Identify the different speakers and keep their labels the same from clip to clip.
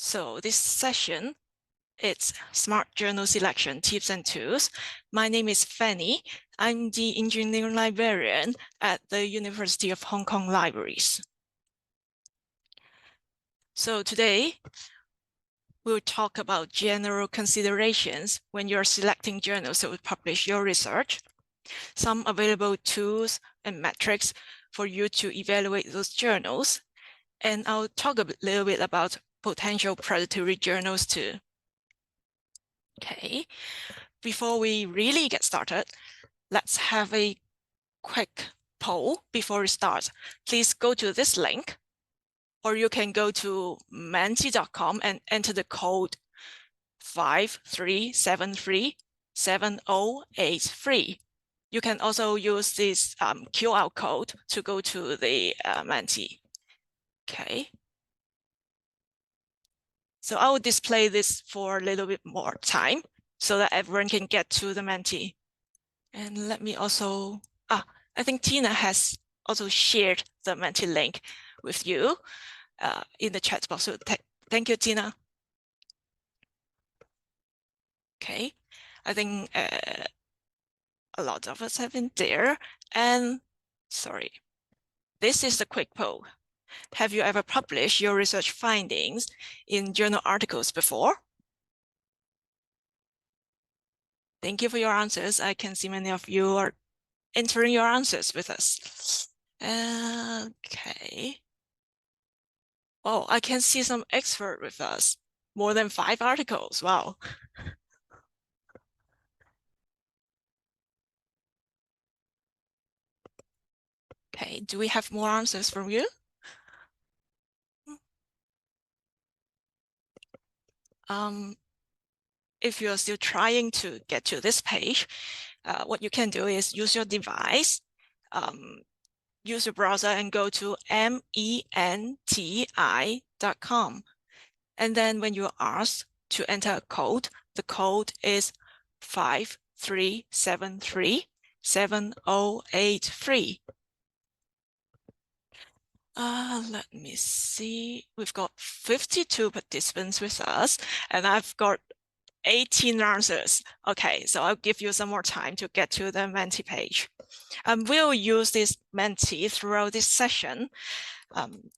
Speaker 1: So this session, it's Smart Journal Selection Tips and Tools. My name is Fanny. I'm the Engineering Librarian at the University of Hong Kong Libraries. So today, we'll talk about general considerations when you're selecting journals to publish your research, some available tools and metrics for you to evaluate those journals, and I'll talk a little bit about potential predatory journals too. Okay, before we really get started, let's have a quick poll before we start. Please go to this link, or you can go to menti.com and enter the code 53737083. You can also use this QR code to go to the Menti. Okay. So I will display this for a little bit more time so that everyone can get to the Menti. And let me also, I think Tina has also shared the Menti link with you in the chat box. So thank you, Tina. Okay, I think a lot of us have been there. And sorry, this is the quick poll. Have you ever published your research findings in journal articles before? Thank you for your answers. I can see many of you are entering your answers with us. Okay. Oh, I can see some expert with us. More than 5 articles. Wow. Okay, do we have more answers from you? If you're still trying to get to this page, what you can do is use your device, use your browser and go to menti.com. And then when you're asked to enter a code, the code is 53737083. Let me see. We've got 52 participants with us, and I've got 18 answers. Okay, so I'll give you some more time to get to the Menti page. We'll use this Menti throughout this session.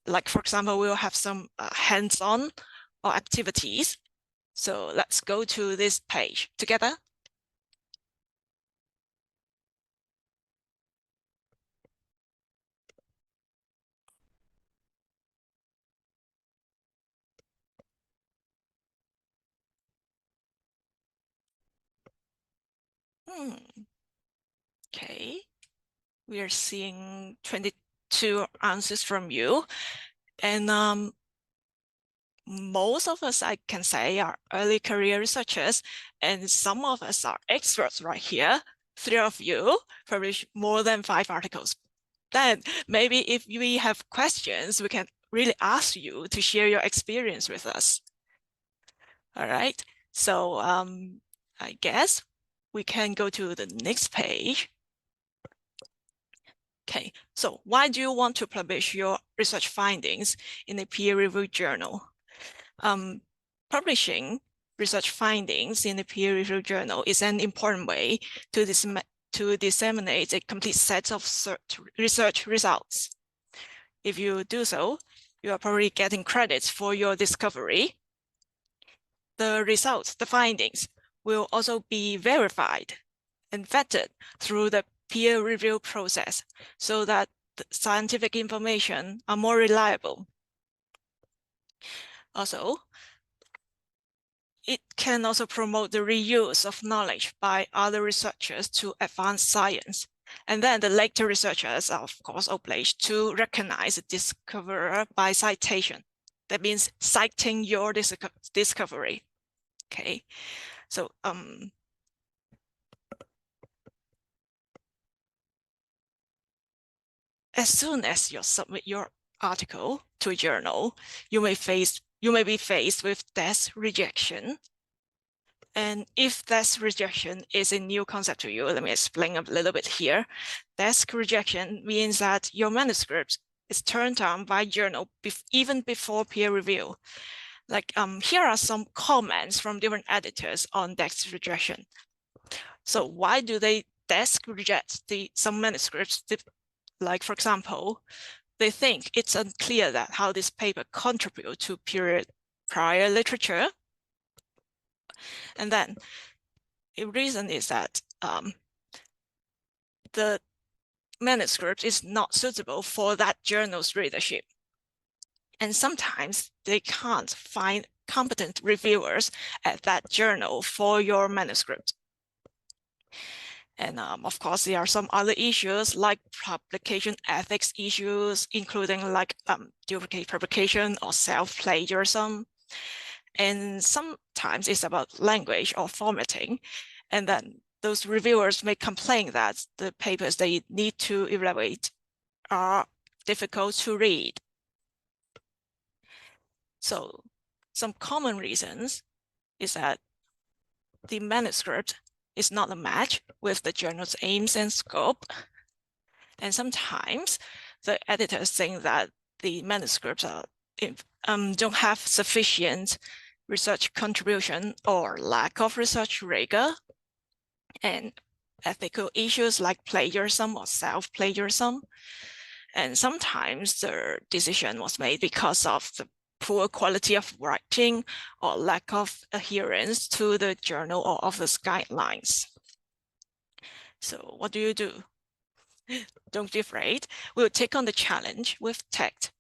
Speaker 1: Like, for example, we'll have some hands-on or activities. So let's go to this page together. Okay, we are seeing 22 answers from you. And most of us, I can say, are early career researchers, and some of us are experts right here. 3 of you published more than 5 articles. Then maybe if we have questions, we can really ask you to share your experience with us. All right, so I guess we can go to the next page. Okay, so why do you want to publish your research findings in a peer-reviewed journal? Publishing research findings in a peer-reviewed journal is an important way to disseminate a complete set of research results. If you do so, you are probably getting credits for your discovery. The results, the findings, will also be verified and vetted through the peer review process so that the scientific information are more reliable. Also, it can also promote the reuse of knowledge by other researchers to advance science. And then the later researchers are, of course, obliged to recognize the discoverer by citation. That means citing your discovery. Okay, so as soon as you submit your article to a journal, you may be faced with desk rejection. And if desk rejection is a new concept to you, let me explain a little bit here. Desk rejection means that your manuscript is turned down by journal even before peer review. Here are some comments from different editors on desk rejection. So why do they desk reject some manuscripts? Like, for example, they think it's unclear that how this paper contribute to period prior literature. And then the reason is that the manuscript is not suitable for that journal's readership. And sometimes they can't find competent reviewers at that journal for your manuscript. And of course, there are some other issues like publication ethics issues, including like duplicate publication or self-plagiarism. And sometimes it's about language or formatting. And then those reviewers may complain that the papers they need to evaluate are difficult to read. So some common reasons is that the manuscript is not a match with the journal's aims and scope. And sometimes the editors think that the manuscripts don't have sufficient research contribution or lack of research rigor, and ethical issues like plagiarism or self-plagiarism. And sometimes the decision was made because of the poor quality of writing or lack of adherence to the journal or office guidelines. So what do? Don't be afraid. We'll take on the challenge with tact.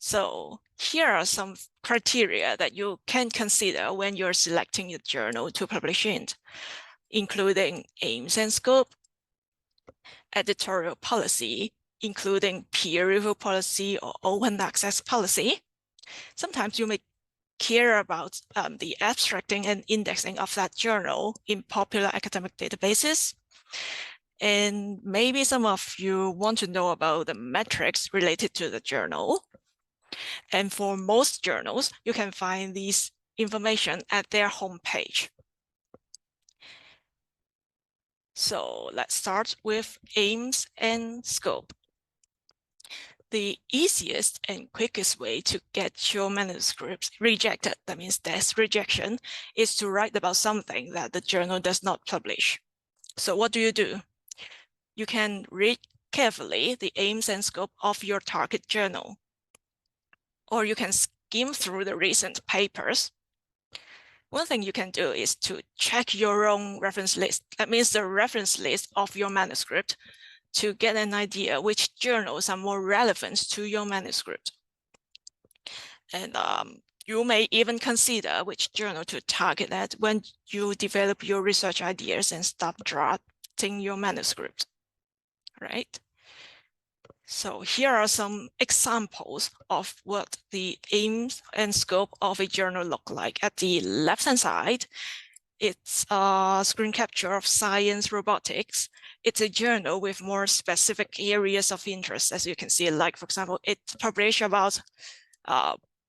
Speaker 1: So here are some criteria that you can consider when you're selecting a journal to publish in, including aims and scope, editorial policy, including peer review policy or open access policy. Sometimes you may care about the abstracting and indexing of that journal in popular academic databases. And maybe some of you want to know about the metrics related to the journal. And for most journals, you can find these information at their homepage. So let's start with aims and scope. The easiest and quickest way to get your manuscripts rejected, that means desk rejection, is to write about something that the journal does not publish. So what do? You can read carefully the aims and scope of your target journal, or you can skim through the recent papers. One thing you can do is to check your own reference list. That means the reference list of your manuscript, to get an idea which journals are more relevant to your manuscript. And you may even consider which journal to target at when you develop your research ideas and start drafting your manuscript, right? So here are some examples of what the aims and scope of a journal look like. At the left-hand side, it's a screen capture of science robotics. It's a journal with more specific areas of interest, as you can see. Like, for example, it's published about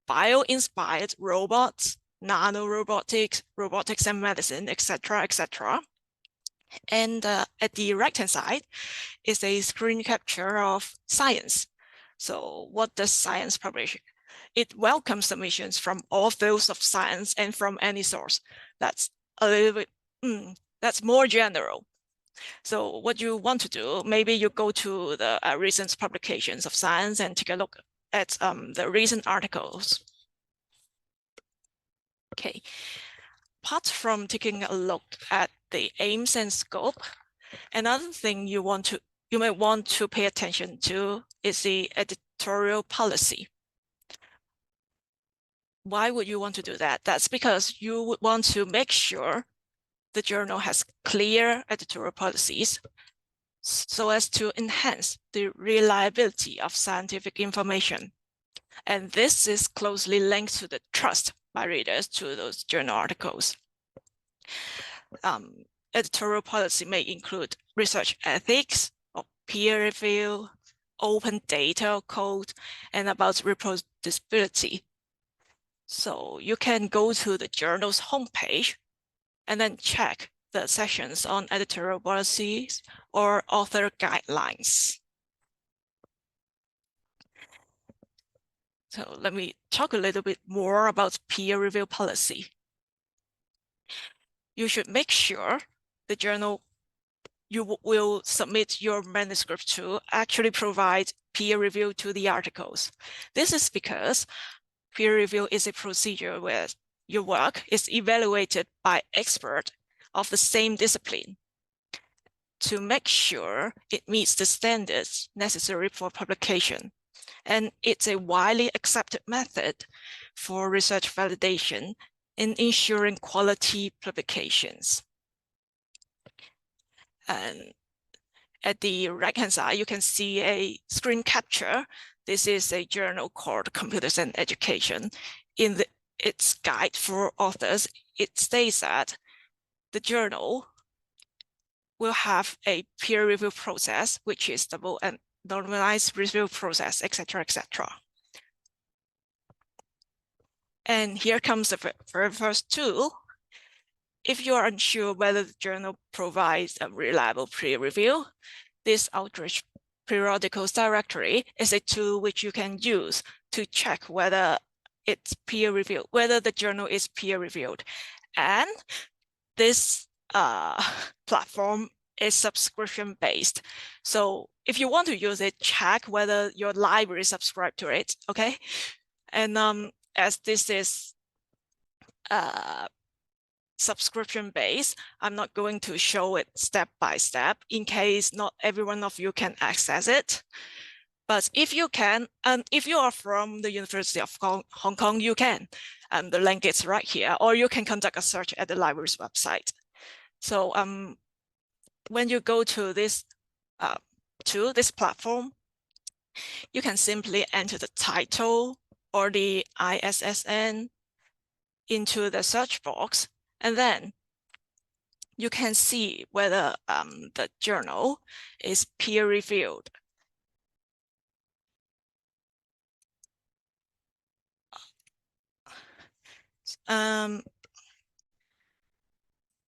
Speaker 1: bio-inspired robots, nanorobotics, robotics and medicine, etc., etc. And at the right-hand side is a screen capture of science. So what does science publish? It welcomes submissions from all fields of science and from any source. That's a little bit, that's more general. So what you want to do, maybe you go to the recent publications of science and take a look at the recent articles. Okay. Apart from taking a look at the aims and scope, another thing you may want to pay attention to is the editorial policy. Why would you want to do that? That's because you would want to make sure the journal has clear editorial policies so as to enhance the reliability of scientific information. And this is closely linked to the trust by readers to those journal articles. Editorial policy may include research ethics, or peer review, open data code, and about reproducibility. So you can go to the journal's homepage and then check the sections on editorial policies or author guidelines. So let me talk a little bit more about peer review policy. You should make sure the journal you will submit your manuscript to actually provide peer review to the articles. This is because peer review is a procedure where your work is evaluated by experts of the same discipline to make sure it meets the standards necessary for publication. And it's a widely accepted method for research validation in ensuring quality publications. And at the right-hand side, you can see a screen capture. This is a journal called Computers and Education. In its guide for authors, it states that the journal will have a peer review process, which is double and normalized review process, etc., etc. And here comes the very first tool. If you are unsure whether the journal provides a reliable peer review, this Outreach Periodicals Directory is a tool which you can use to check whether it's peer reviewed, whether the journal is peer reviewed. And this platform is subscription based. So if you want to use it, check whether your library subscribed to it, okay? And as this is subscription based, I'm not going to show it step by step in case not every one of you can access it. But if you can, if you are from the University of Hong Kong, you can. The link is right here, or you can conduct a search at the library's website. So when you go to this platform, you can simply enter the title or the ISSN into the search box, and then you can see whether the journal is peer-reviewed.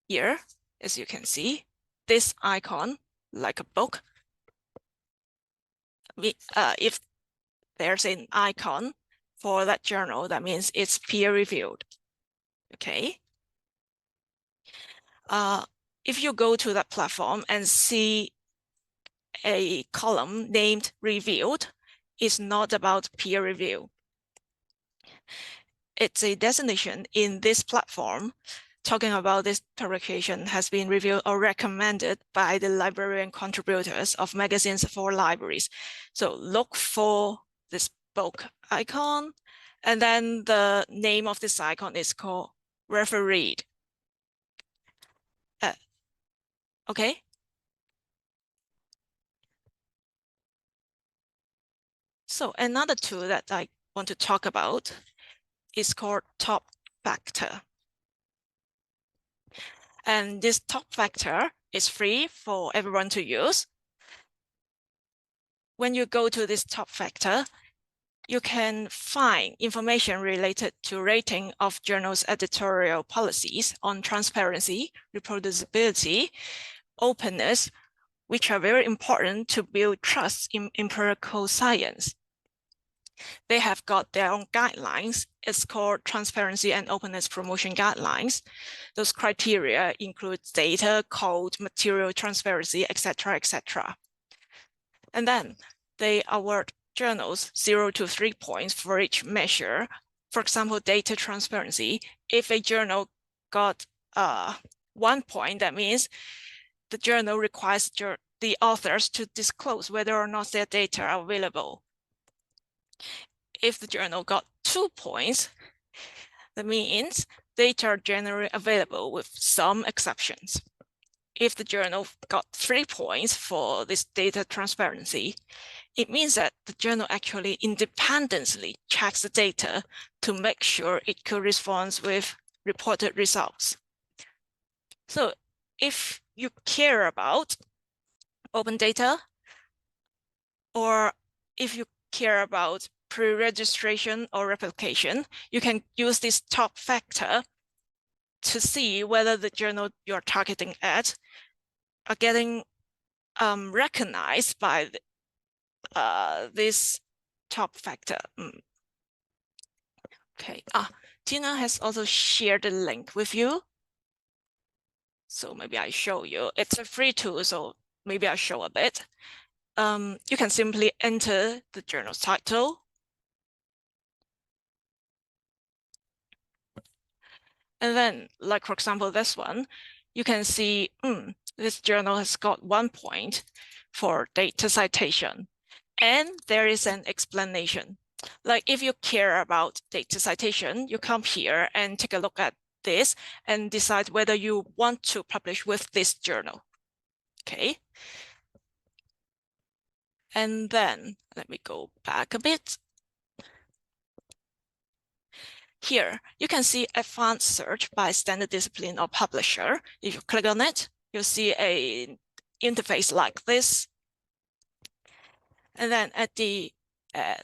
Speaker 1: Here, as you can see, this icon, like a book, if there's an icon for that journal, that means it's peer-reviewed, okay? If you go to that platform and see a column named reviewed, it's not about peer review. It's a designation in this platform talking about this publication has been reviewed or recommended by the librarian contributors of magazines for libraries. So look for this book icon, and then the name of this icon is called refereed. Okay. So another tool that I want to talk about is called top factor. And this top factor is free for everyone to use. When you go to this top factor, you can find information related to rating of journals' editorial policies on transparency, reproducibility, openness, which are very important to build trust in empirical science. They have got their own guidelines. It's called Transparency and Openness Promotion Guidelines. Those criteria include data, code, material transparency, etc., etc. And then they award journals 0 to 3 points for each measure. For example, data transparency. If a journal got 1 point, that means the journal requires the authors to disclose whether or not their data are available. If the journal got 2 points, that means data are generally available with some exceptions. If the journal got 3 points for this data transparency, it means that the journal actually independently checks the data to make sure it corresponds with reported results. So if you care about open data, or if you care about pre-registration or replication, you can use this top factor to see whether the journal you're targeting at are getting recognized by this top factor. Okay, Tina has also shared the link with you. So maybe I show you. It's a free tool, so maybe I show a bit. You can simply enter the journal's title. And then, like for example, this one, you can see this journal has got 1 point for data citation. And there is an explanation. Like if you care about data citation, you come here and take a look at this and decide whether you want to publish with this journal. Okay. And then let me go back a bit. Here, you can see advanced search by standard discipline or publisher. If you click on it, you'll see an interface like this. And then at the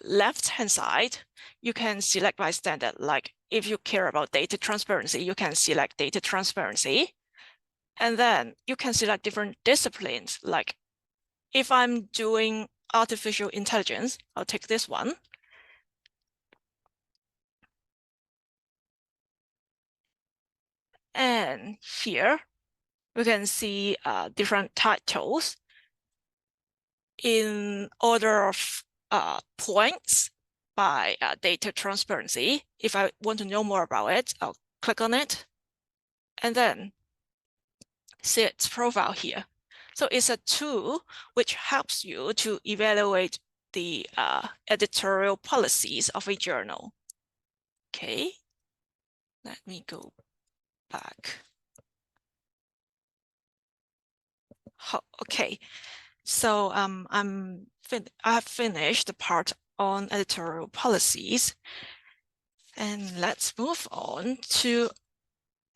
Speaker 1: left-hand side, you can select by standard. Like if you care about data transparency, you can select data transparency. And then you can select different disciplines. Like if I'm doing artificial intelligence, I'll take this one. And here, we can see different titles in order of points by data transparency. If I want to know more about it, I'll click on it and then see its profile here. So it's a tool which helps you to evaluate the editorial policies of a journal. Okay, let me go back. Okay, so I have finished the part on editorial policies. And let's move on to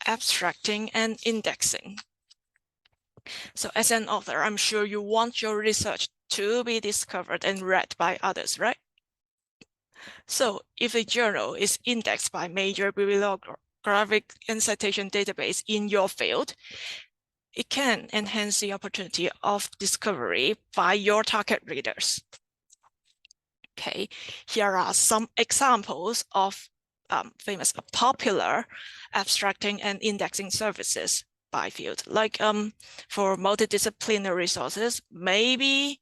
Speaker 1: abstracting and indexing. So as an author, I'm sure you want your research to be discovered and read by others, right? So if a journal is indexed by major bibliographic and citation database in your field, it can enhance the opportunity of discovery by your target readers. Okay, here are some examples of famous popular abstracting and indexing services by field. Like for multidisciplinary resources, maybe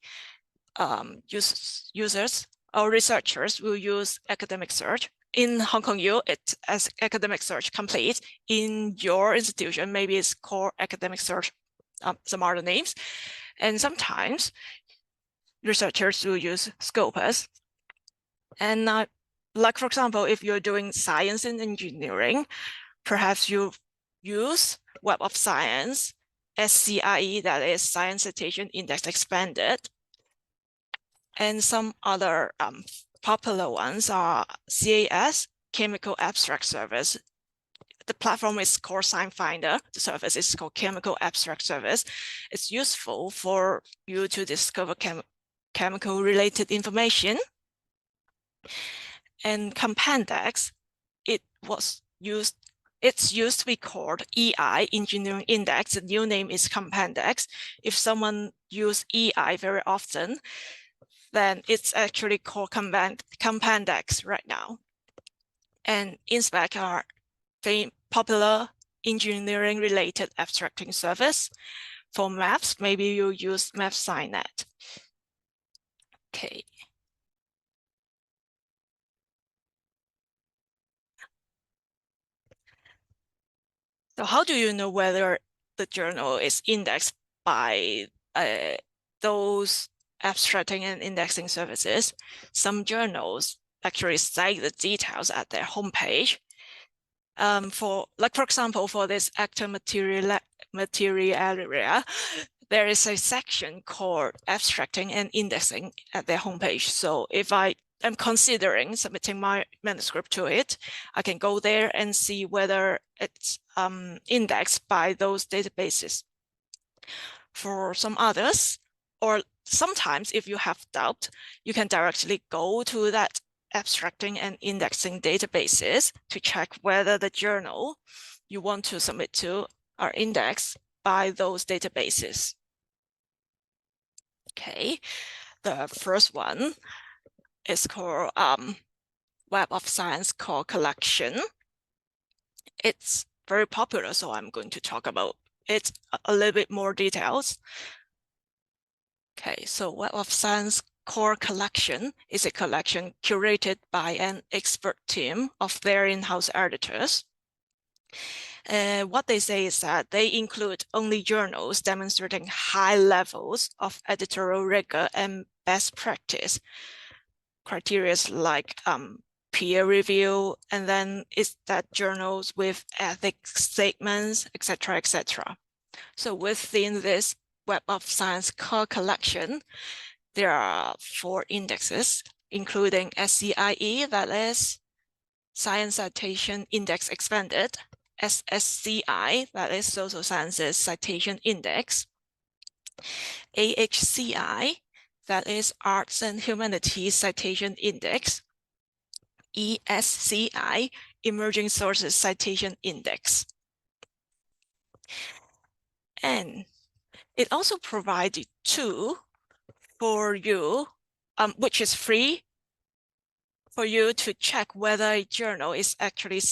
Speaker 1: users or researchers will use academic search. In Hong Kong U, it's as academic search complete. In your institution, maybe it's called academic search, some other names. And sometimes researchers will use Scopus. And like, for example, if you're doing science and engineering, perhaps you use Web of Science, SCIE, that is Science Citation Index Expanded. And some other popular ones are CAS, Chemical Abstract Service. The platform is called SciFinder. The service is called Chemical Abstract Service. It's useful for you to discover chemical related information. And Compendex, it's used to be called EI, Engineering Index. The new name is Compendex. If someone uses EI very often, then it's actually called Compendex right now. And InSpec are popular engineering related abstracting service. For maps, maybe you use MapSciNet. Okay. So how do you know whether the journal is indexed by those abstracting and indexing services? Some journals actually cite the details at their homepage. For example, for this actor materialia, there is a section called abstracting and indexing at their homepage. So if I am considering submitting my manuscript to it, I can go there and see whether it's indexed by those databases. For some others, or sometimes if you have doubt, you can directly go to that abstracting and indexing databases to check whether the journal you want to submit to are indexed by those databases. Okay, the first one is called Web of Science core collection. It's very popular, so I'm going to talk about it a little bit more details. Okay, so Web of Science core collection is a collection curated by an expert team of their in-house editors. What they say is that they include only journals demonstrating high levels of editorial rigor and best practice, criteria like peer review, and then is that journals with ethics statements, etc., etc. So within this Web of Science core collection, there are 4 indexes, including SCIE, that is Science Citation Index Expanded, SSCI, that is Social Sciences Citation Index, AHCI, that is Arts and Humanities Citation Index, ESCI, Emerging Sources Citation Index. And it also provides a tool for you, which is free, for you to check whether a journal is actually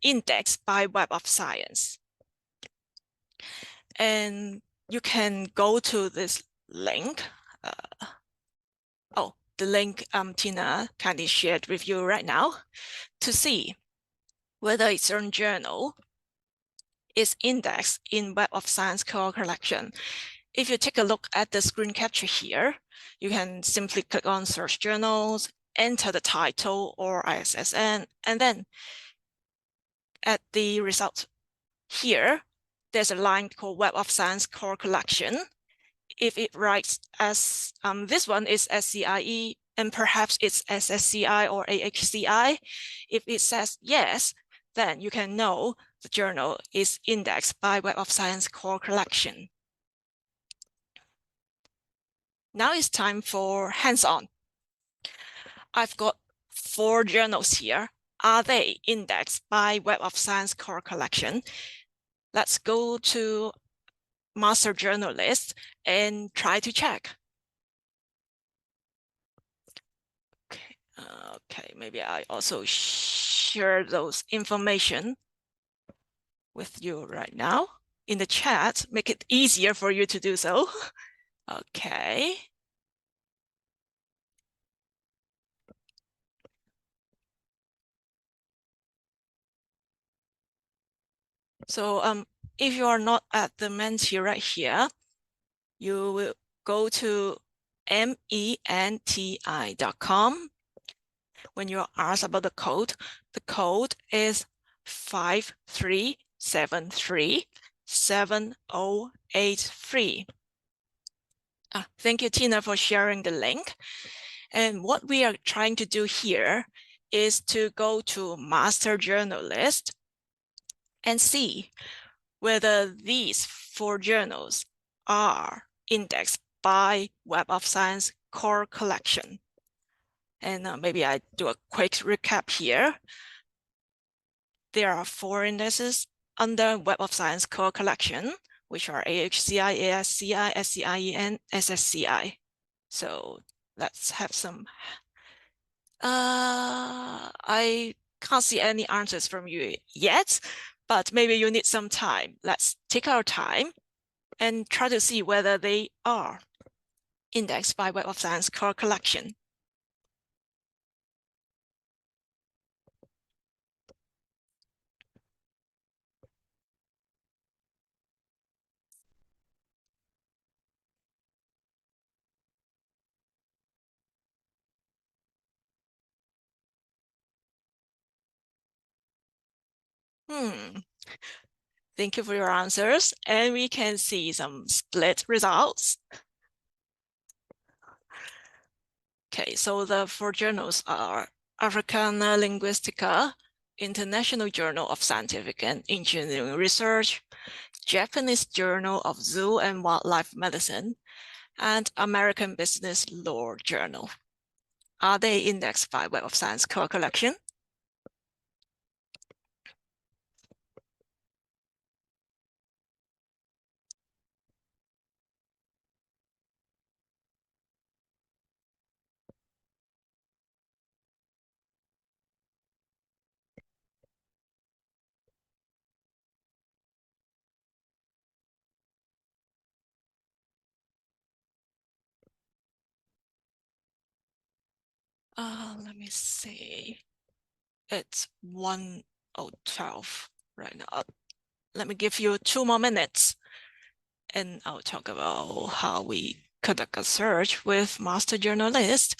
Speaker 1: indexed by Web of Science. And you can go to this link. The link Tina kindly shared with you right now to see whether a certain journal is indexed in Web of Science core collection. If you take a look at the screen capture here, you can simply click on search journals, enter the title or ISSN, and then at the result here, there's a line called Web of Science core collection. If it writes as this one is SCIE, and perhaps it's SSCI or AHCI, if it says yes, then you can know the journal is indexed by Web of Science core collection. Now it's time for hands-on. I've got 4 journals here. Are they indexed by Web of Science core collection? Let's go to master journal list and try to check. Okay, maybe I also share those information with you right now in the chat, make it easier for you to do so. Okay. So if you are not at the Menti right here, you will go to menti.com. When you're asked about the code is 53737083. Thank you, Tina, for sharing the link. And what we are trying to do here is to go to master journal list and see whether these 4 journals are indexed by Web of Science core collection. And maybe I do a quick recap here. There are 4 indexes under Web of Science core collection, which are AHCI, ASCI, SCIE, and SSCI. So let's have some. I can't see any answers from you yet, but maybe you need some time. Let's take our time and try to see whether they are indexed by Web of Science core collection. Thank you for your answers. And we can see some split results. Okay, so the 4 journals are Africana Linguistica, International Journal of Scientific and Engineering Research, Japanese Journal of Zoo and Wildlife Medicine, and American Business Law Journal. Are they indexed by Web of Science core collection? Let me see. It's 1:12 right now. Let me give you 2 more minutes and I'll talk about how we conduct a search with master journalist.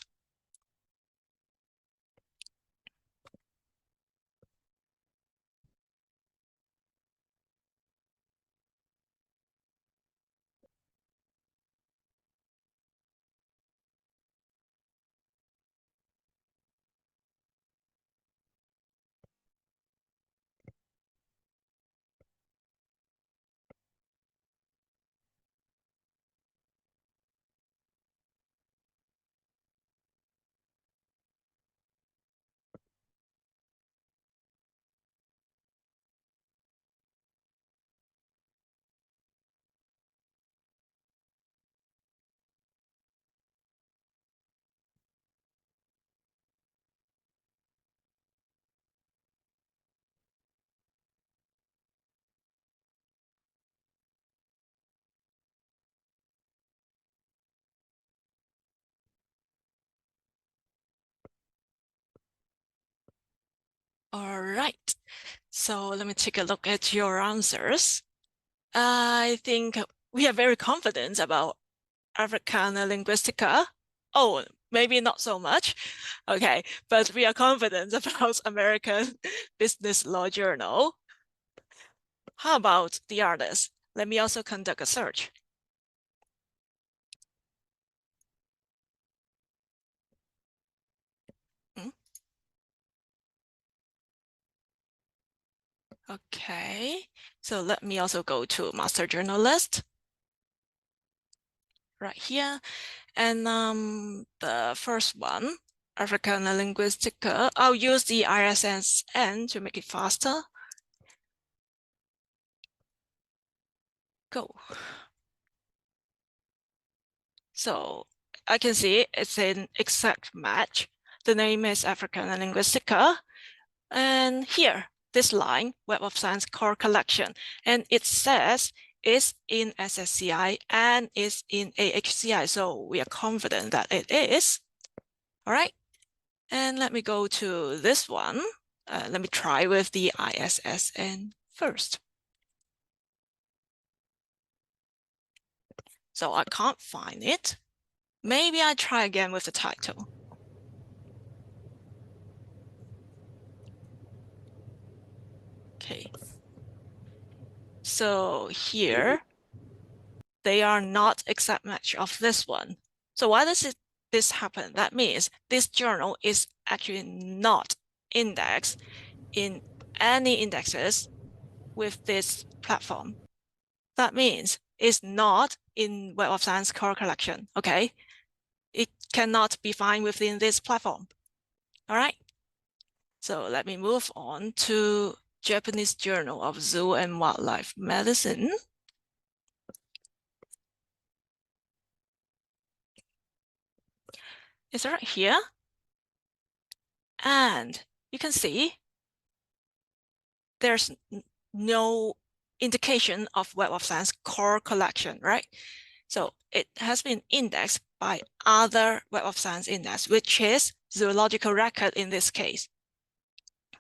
Speaker 1: All right, so let me take a look at your answers. I think we are very confident about Africana Linguistica. Oh, maybe not so much. Okay, but we are confident about American Business Law Journal. How about the others? Let me also conduct a search. Okay, so let me also go to master journalist right here. And the first one, Africana Linguistica, I'll use the ISSN to make it faster. Go. So I can see it's an exact match. The name is Africana Linguistica. And here, this line, Web of Science core collection, and it says it's in SSCI and it's in AHCI. So we are confident that it is. All right. And let me go to this one. Let me try with the ISSN first. So I can't find it. Maybe I try again with the title. Okay. So here, they are not exact match of this one. So why does this happen? That means this journal is actually not indexed in any indexes with this platform. That means it's not in Web of Science core collection, okay? It cannot be found within this platform, all right? So let me move on to Japanese Journal of Zoo and Wildlife Medicine. It's right here. And you can see there's no indication of Web of Science core collection, right? So it has been indexed by other Web of Science index, which is zoological record in this case.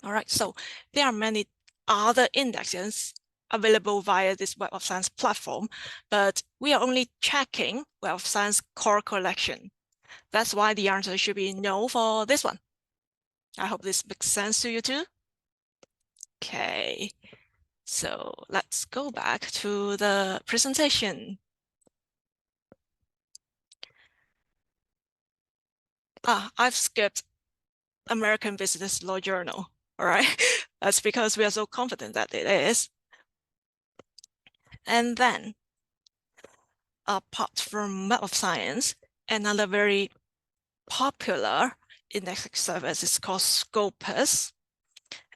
Speaker 1: All right, so there are many other indexes available via this Web of Science platform, but we are only checking Web of Science core collection. That's why the answer should be no for this one. I hope this makes sense to you too. Okay, so let's go back to the presentation. I've skipped American Business Law Journal, all right? That's because we are so confident that it is. And then, apart from Web of Science, another very popular indexing service is called Scopus.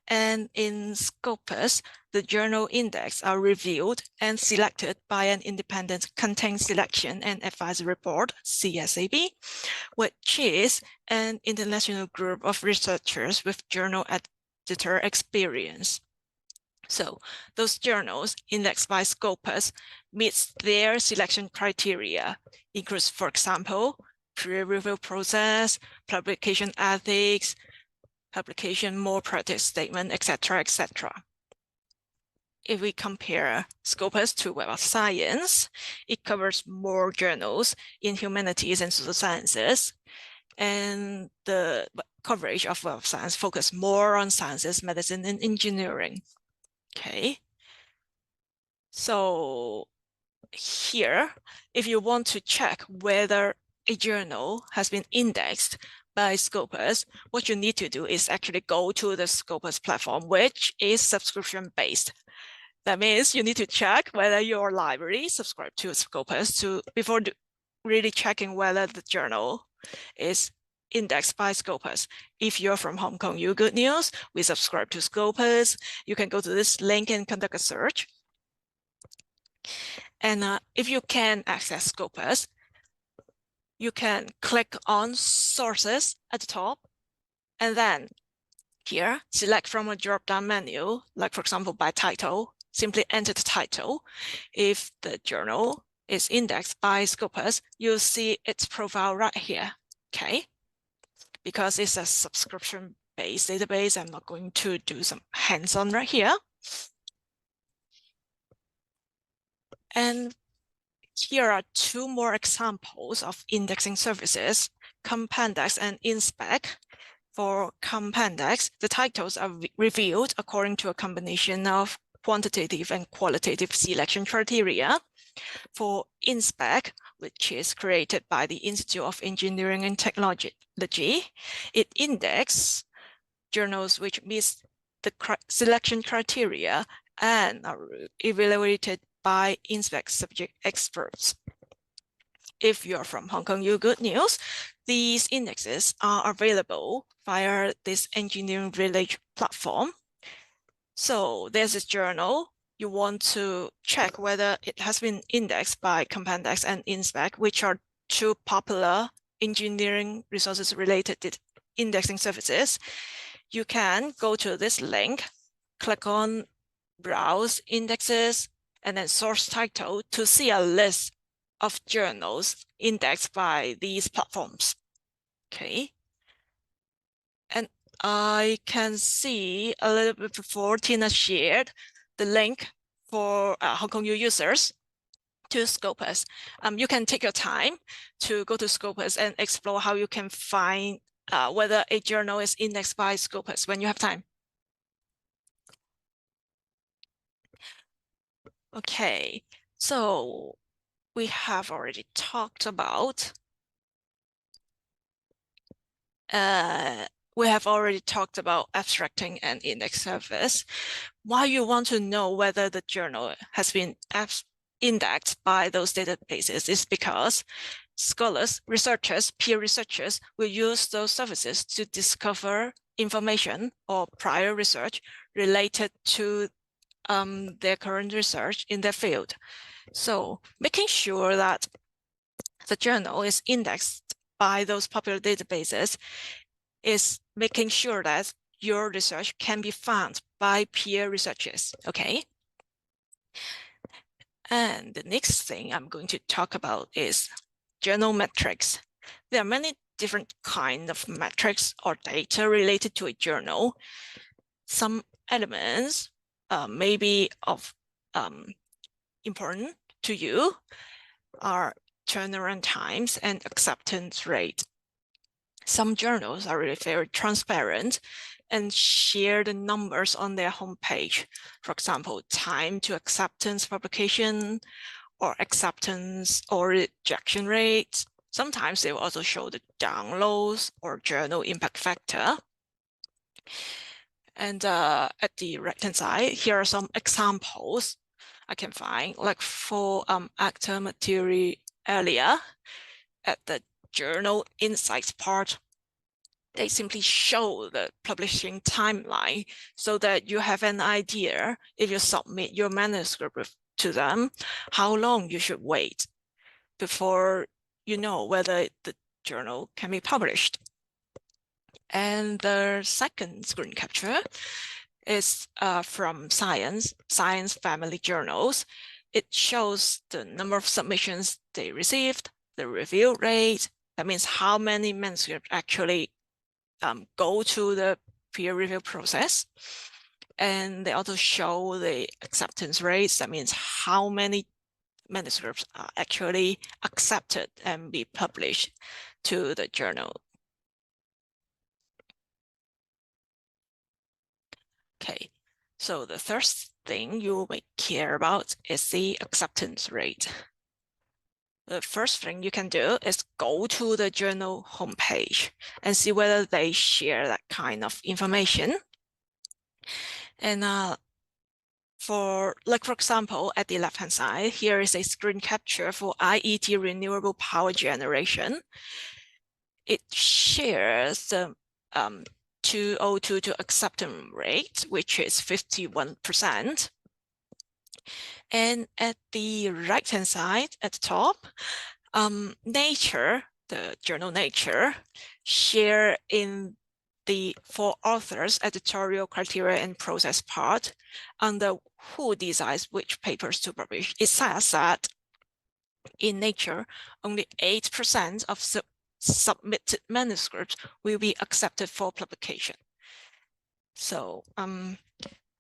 Speaker 1: And in Scopus, the journal index are reviewed and selected by an independent content selection and advisory board, CSAB, which is an international group of researchers with journal editor experience. So those journals indexed by Scopus meets their selection criteria, includes, for example, peer review process, publication ethics, publication more practice statement, etc., etc. If we compare Scopus to Web of Science, it covers more journals in humanities and social sciences, and the coverage of Web of Science focus more on sciences, medicine, and engineering. Okay, so here, if you want to check whether a journal has been indexed by Scopus, what you need to do is actually go to the Scopus platform, which is subscription-based. That means you need to check whether your library subscribed to Scopus before really checking whether the journal is indexed by Scopus. If you're from Hong Kong U Good News, we subscribe to Scopus. You can go to this link and conduct a search. And if you can access Scopus, you can click on Sources at the top, and then here, select from a drop-down menu, like for example, by title, simply enter the title. If the journal is indexed by Scopus, you'll see its profile right here, okay? Because it's a subscription-based database, I'm not going to do some hands-on right here. And here are two more examples of indexing services, Compendex and InSpec. For Compendex, the titles are reviewed according to a combination of quantitative and qualitative selection criteria. For InSpec, which is created by the Institute of Engineering and Technology, it indexes journals which meet the selection criteria and are evaluated by InSpec subject experts. If you're from Hong Kong U Good News, these indexes are available via this Engineering Village platform. So there's a journal. You want to check whether it has been indexed by Compendex and InSpec, which are two popular engineering resources related indexing services. You can go to this link, click on Browse Indexes, and then Source Title to see a list of journals indexed by these platforms. Okay. And I can see a little bit before Tina shared the link for Hong Kong U users to Scopus. You can take your time to go to Scopus and explore how you can find whether a journal is indexed by Scopus when you have time. Okay, so we have already talked about abstracting an index service. Why you want to know whether the journal has been indexed by those databases is because scholars, researchers, peer researchers will use those services to discover information or prior research related to their current research in their field. So making sure that the journal is indexed by those popular databases is making sure that your research can be found by peer researchers, okay? And the next thing I'm going to talk about is journal metrics. There are many different kinds of metrics or data related to a journal. Some elements may be of important to you are turnaround times and acceptance rate. Some journals are really very transparent and share the numbers on their homepage. For example, time to acceptance publication or acceptance or rejection rates. Sometimes they will also show the downloads or journal impact factor. And at the right-hand side, here are some examples I can find, like for actor materialia at the journal insights part. They simply show the publishing timeline so that you have an idea if you submit your manuscript to them, how long you should wait before you know whether the journal can be published. And the second screen capture is from Science Family Journals. It shows the number of submissions they received, the review rate, That means how many manuscripts actually go to the peer review process. And they also show the acceptance rates. That means how many manuscripts are actually accepted and be published to the journal. Okay, so the first thing you may care about is the acceptance rate. The first thing you can do is go to the journal homepage and see whether they share that kind of information. And for example, at the left-hand side, here is a screen capture for IET renewable power generation. It shares the 2022 acceptance rate, which is 51%. And at the right-hand side, at the top, Nature, the journal Nature, share in the for authors editorial criteria and process part under who decides which papers to publish. It says that in Nature, only 8% of submitted manuscripts will be accepted for publication. So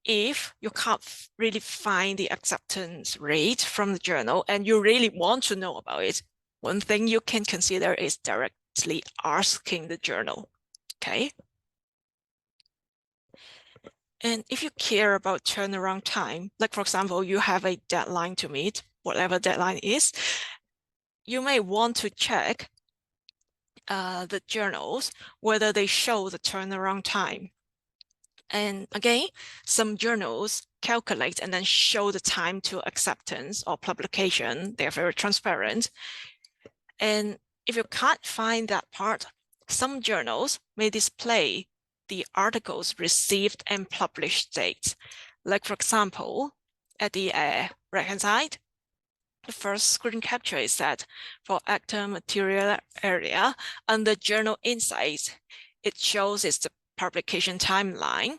Speaker 1: if you can't really find the acceptance rate from the journal and you really want to know about it, one thing you can consider is directly asking the journal, okay? And if you care about turnaround time, like for example, you have a deadline to meet, whatever deadline is, you may want to check the journals, whether they show the turnaround time. And again, some journals calculate and then show the time to acceptance or publication. They're very transparent. And if you can't find that part, some journals may display the articles received and published dates. Like for example, at the right-hand side, the first screen capture is that for actor material area under Journal Insights, it shows it's the publication timeline.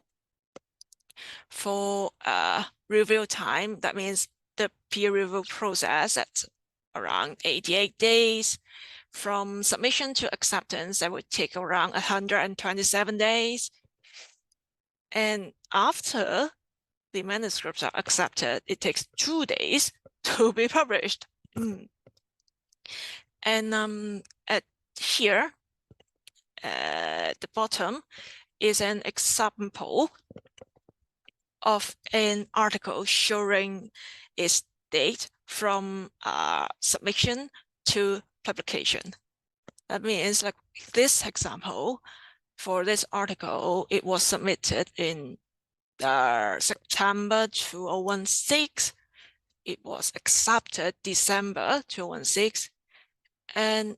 Speaker 1: For review time, that means the peer review process at around 88 days. From submission to acceptance, that would take around 127 days. And after the manuscripts are accepted, it takes 2 days to be published. And at here, at the bottom, is an example of an article showing its date from submission to publication. That means like this example, for this article, it was submitted in September 2016. It was accepted December 2016. And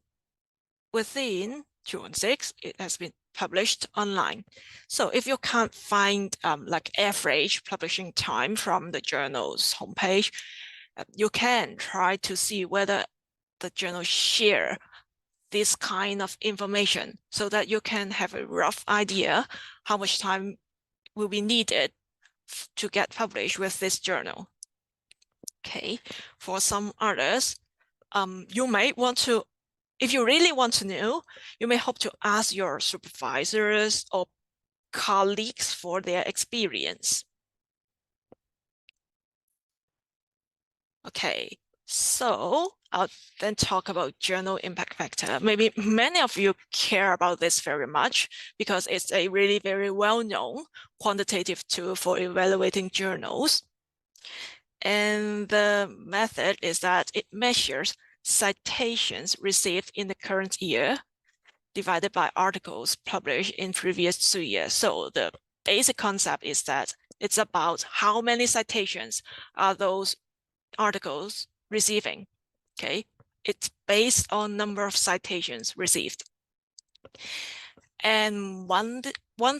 Speaker 1: within 2016, it has been published online. So if you can't find like average publishing time from the journal's homepage, you can try to see whether the journal share this kind of information so that you can have a rough idea how much time will be needed to get published with this journal. Okay, for some others, you may want to, if you really want to know, you may hope to ask your supervisors or colleagues for their experience. Okay, so I'll then talk about journal impact factor. Maybe many of you care about this very much because it's a really very well-known quantitative tool for evaluating journals. And the method is that it measures citations received in the current year divided by articles published in previous 2 years. So the basic concept is that it's about how many citations are those articles receiving, okay? It's based on number of citations received. And one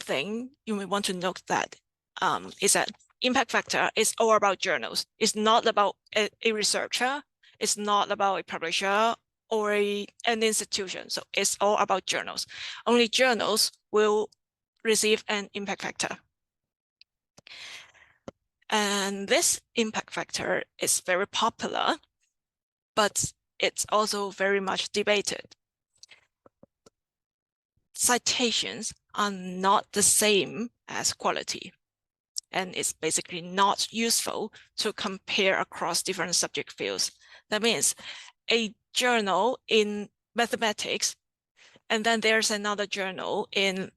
Speaker 1: thing you may want to note that is that impact factor is all about journals. It's not about a researcher. It's not about a publisher or an institution. So it's all about journals. Only journals will receive an impact factor. And this impact factor is very popular, but it's also very much debated. citations are not the same as quality. And it's basically not useful to compare across different subject fields. That means a journal in mathematics, and then there's another journal in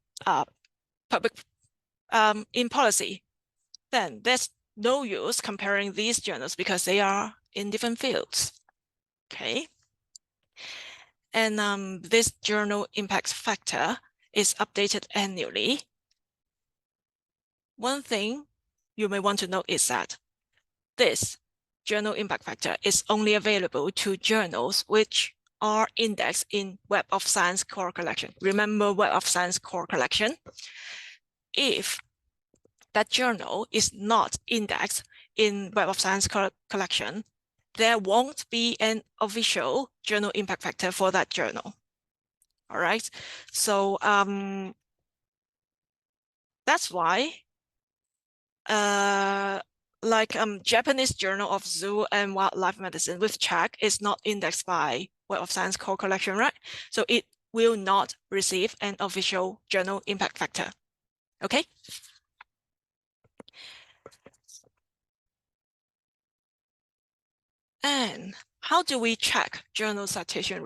Speaker 1: in policy. Then there's no use comparing these journals because they are in different fields. Okay. And this journal impact factor is updated annually. One thing you may want to note is that this journal impact factor is only available to journals which are indexed in Web of Science core collection. Remember Web of Science core collection? If that journal is not indexed in Web of Science collection, there won't be an official journal impact factor for that journal. All right, so that's why Japanese Journal of Zoo and Wildlife Medicine with check is not indexed by Web of Science core collection, right? So it will not receive an official journal impact factor. Okay. And how do we check journal citation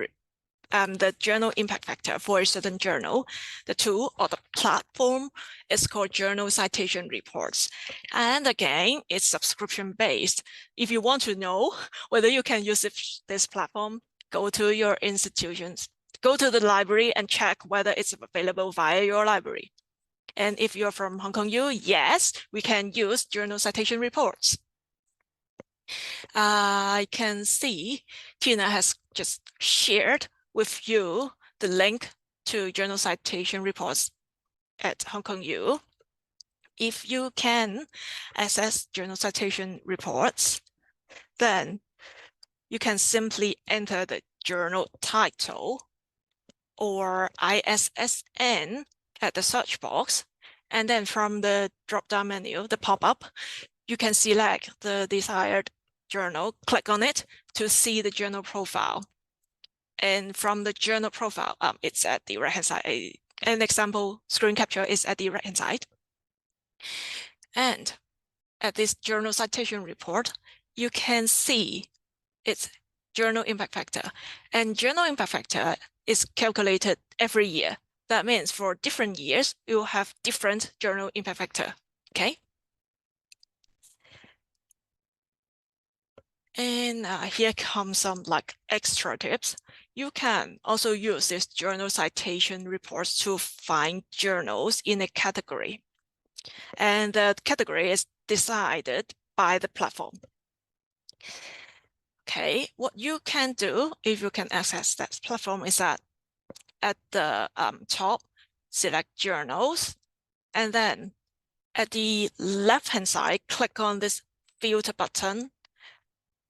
Speaker 1: the journal impact factor for a certain journal? The tool or the platform is called Journal Citation Reports. And again, it's subscription-based. If you want to know whether you can use this platform, go to your institutions, go to the library and check whether it's available via your library. And if you're from Hong Kong U, yes, we can use Journal Citation Reports. I can see Tina has just shared with you the link to Journal Citation Reports at Hong Kong U. If you can access Journal Citation Reports, then you can simply enter the journal title or ISSN at the search box. And then from the drop-down menu, the pop-up, you can select the desired journal, click on it to see the journal profile. And from the journal profile, it's at the right-hand side. An example screen capture is at the right-hand side. And at this journal citation report, you can see its journal impact factor. And journal impact factor is calculated every year. That means for different years, you'll have different journal impact factor, okay? And here comes some extra tips. You can also use this journal citation reports to find journals in a category. And the category is decided by the platform. Okay, what you can do if you can access that platform is that at the top, select journals, and then at the left-hand side, click on this filter button,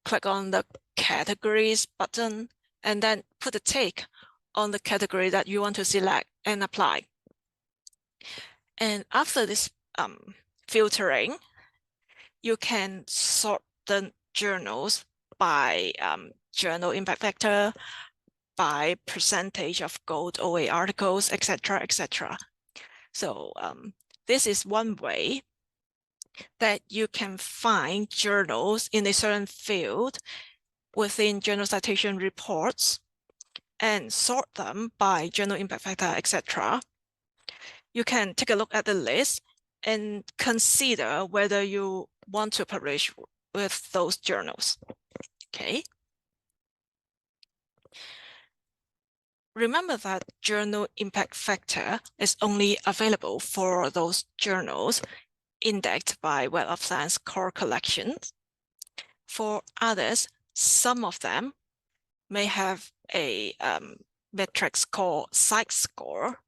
Speaker 1: click on the categories button, and then put a tick on the category that you want to select and apply. And after this filtering, you can sort the journals by journal impact factor, by percentage of gold OA articles, etc., etc. So this is one way that you can find journals in a certain field within journal citation reports and sort them by journal impact factor, etc. You can take a look at the list and consider whether you want to publish with those journals. Okay. Remember that journal impact factor is only available for those journals indexed by Web of Science core collections. For others, some of them may have a metrics called site score.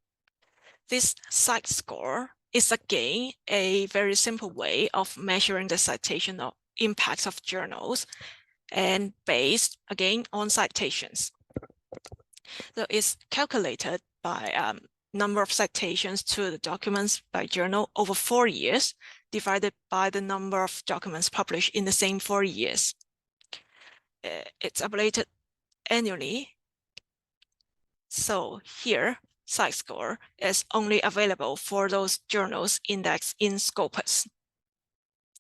Speaker 1: This site score is again a very simple way of measuring the citation of impacts of journals and based again on citations. So it's calculated by number of citations to the documents by journal over 4 years divided by the number of documents published in the same 4 years. It's updated annually. So here site score is only available for those journals indexed in Scopus.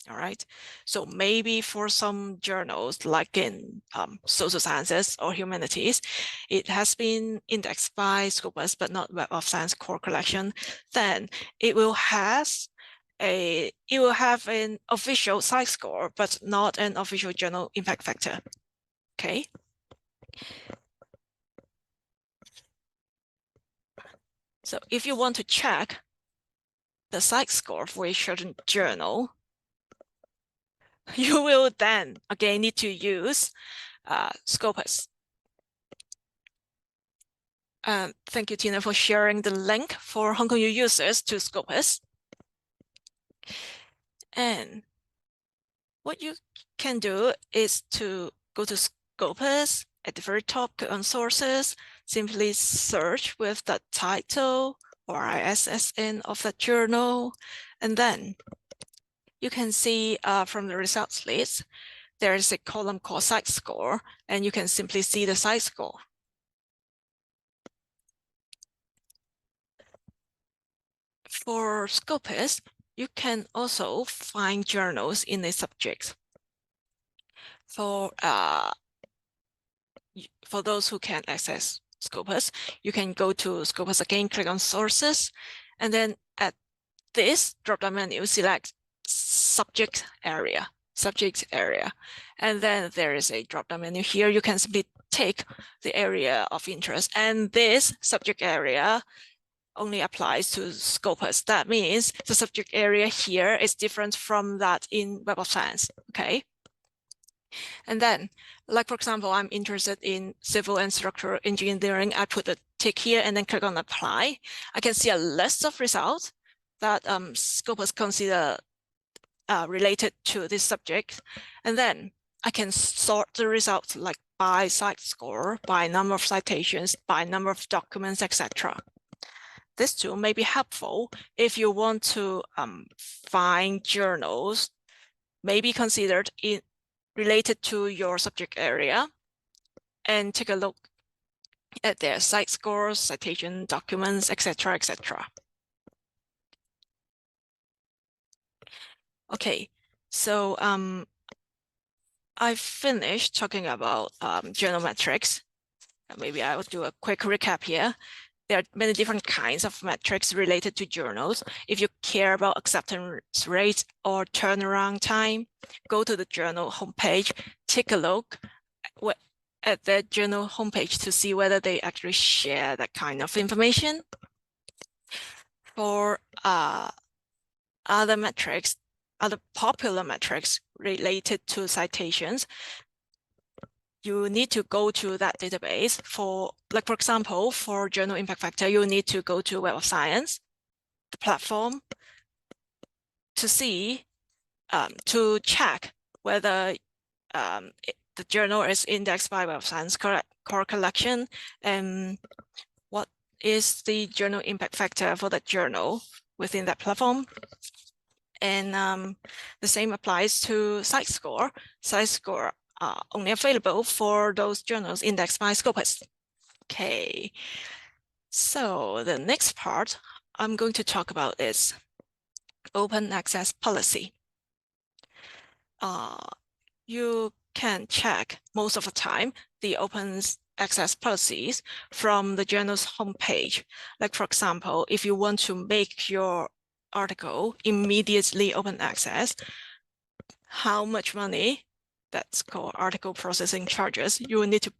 Speaker 1: All right, so maybe for some journals like in social sciences or humanities, it has been indexed by Scopus but not Web of Science core collection, then it will have an official site score but not an official journal impact factor. Okay. So if you want to check the site score for a certain journal, you will then again need to use Scopus. Thank you, Tina, for sharing the link for Hong Kong U users to Scopus. And what you can do is to go to Scopus at the very top, click on sources, simply search with the title or ISSN of the journal, and then you can see from the results list, there is a column called site score, and you can simply see the site score. For Scopus, you can also find journals in a subject. For those who can access Scopus, you can go to Scopus again, click on sources, and then at this drop-down menu, select subject area, and then there is a drop-down menu here. You can simply take the area of interest, and this subject area only applies to Scopus. That means the subject area here is different from that in Web of Science, okay? And then, like for example, I'm interested in civil and structural engineering. I put a tick here and then click on apply. I can see a list of results that Scopus consider related to this subject. And then I can sort the results like by site score, by number of citations, by number of documents, etc. This tool may be helpful if you want to find journals maybe considered related to your subject area and take a look at their site scores, citation documents, etc., etc. Okay, so I've finished talking about journal metrics. Maybe I will do a quick recap here. There are many different kinds of metrics related to journals. If you care about acceptance rate or turnaround time, go to the journal homepage, take a look at the journal homepage to see whether they actually share that kind of information. For other metrics, other popular metrics related to citations, you need to go to that database for, like for example, for journal impact factor, you need to go to Web of Science, the platform, to see, to check whether the journal is indexed by Web of Science core collection, and what is the journal impact factor for that journal within that platform. And the same applies to site score. Site score are only available for those journals indexed by Scopus. Okay, so the next part I'm going to talk about is open access policy. You can check most of the time the open access policies from the journal's homepage. Like for example, if you want to make your article immediately open access, how much money, that's called article processing charges, you will need to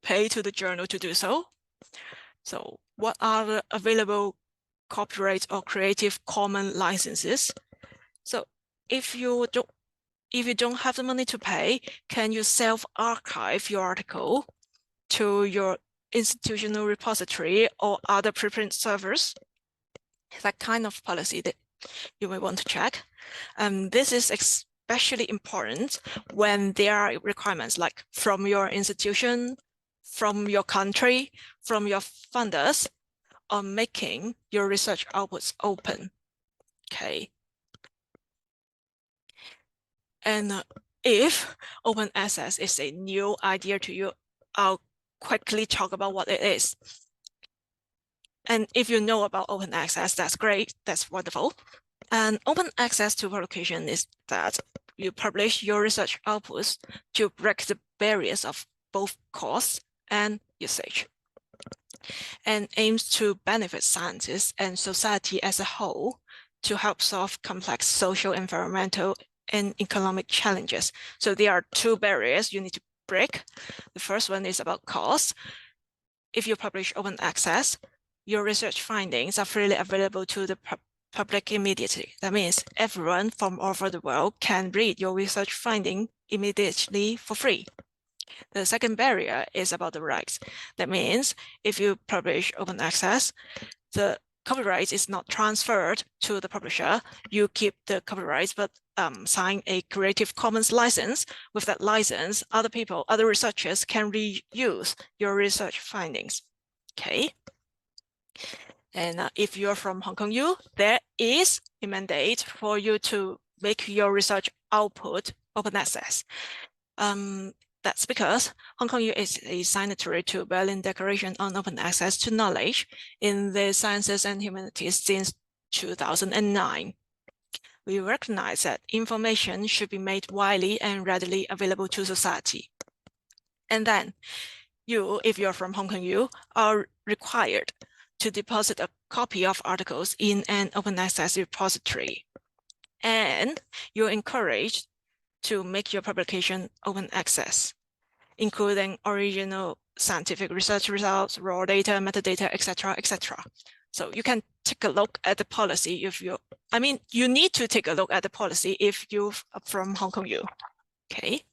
Speaker 1: pay to the journal to do so. So what are the available copyright or Creative Commons licenses? So if you don't have the money to pay, can you self-archive your article to your institutional repository or other preprint servers? That kind of policy that you may want to check. This is especially important when there are requirements like from your institution, from your country, from your funders on making your research outputs open. Okay. And if open access is a new idea to you, I'll quickly talk about what it is. And if you know about open access, that's great, that's wonderful. And open access to publication is that you publish your research outputs to break the barriers of both cost and usage, and aims to benefit scientists and society as a whole to help solve complex social, environmental, and economic challenges. So there are two barriers you need to break. The first one is about cost. If you publish open access, your research findings are freely available to the public immediately. That means everyone from all over the world can read your research finding immediately for free. The second barrier is about the rights. That means if you publish open access, the copyright is not transferred to the publisher. You keep the copyrights, but sign a Creative Commons license. With that license, other people, other researchers can reuse your research findings. Okay. And if you're from Hong Kong U, there is a mandate for you to make your research output open access. That's because Hong Kong U is a signatory to Berlin Declaration on Open Access to Knowledge in the Sciences and Humanities since 2009. We recognize that information should be made widely and readily available to society. And then you, if you're from Hong Kong U, are required to deposit a copy of articles in an open access repository. And you're encouraged to make your publication open access, including original scientific research results, raw data, metadata, etc., etc. So you can take a look at the policy if you, you need to take a look at the policy if you're from Hong Kong U, okay?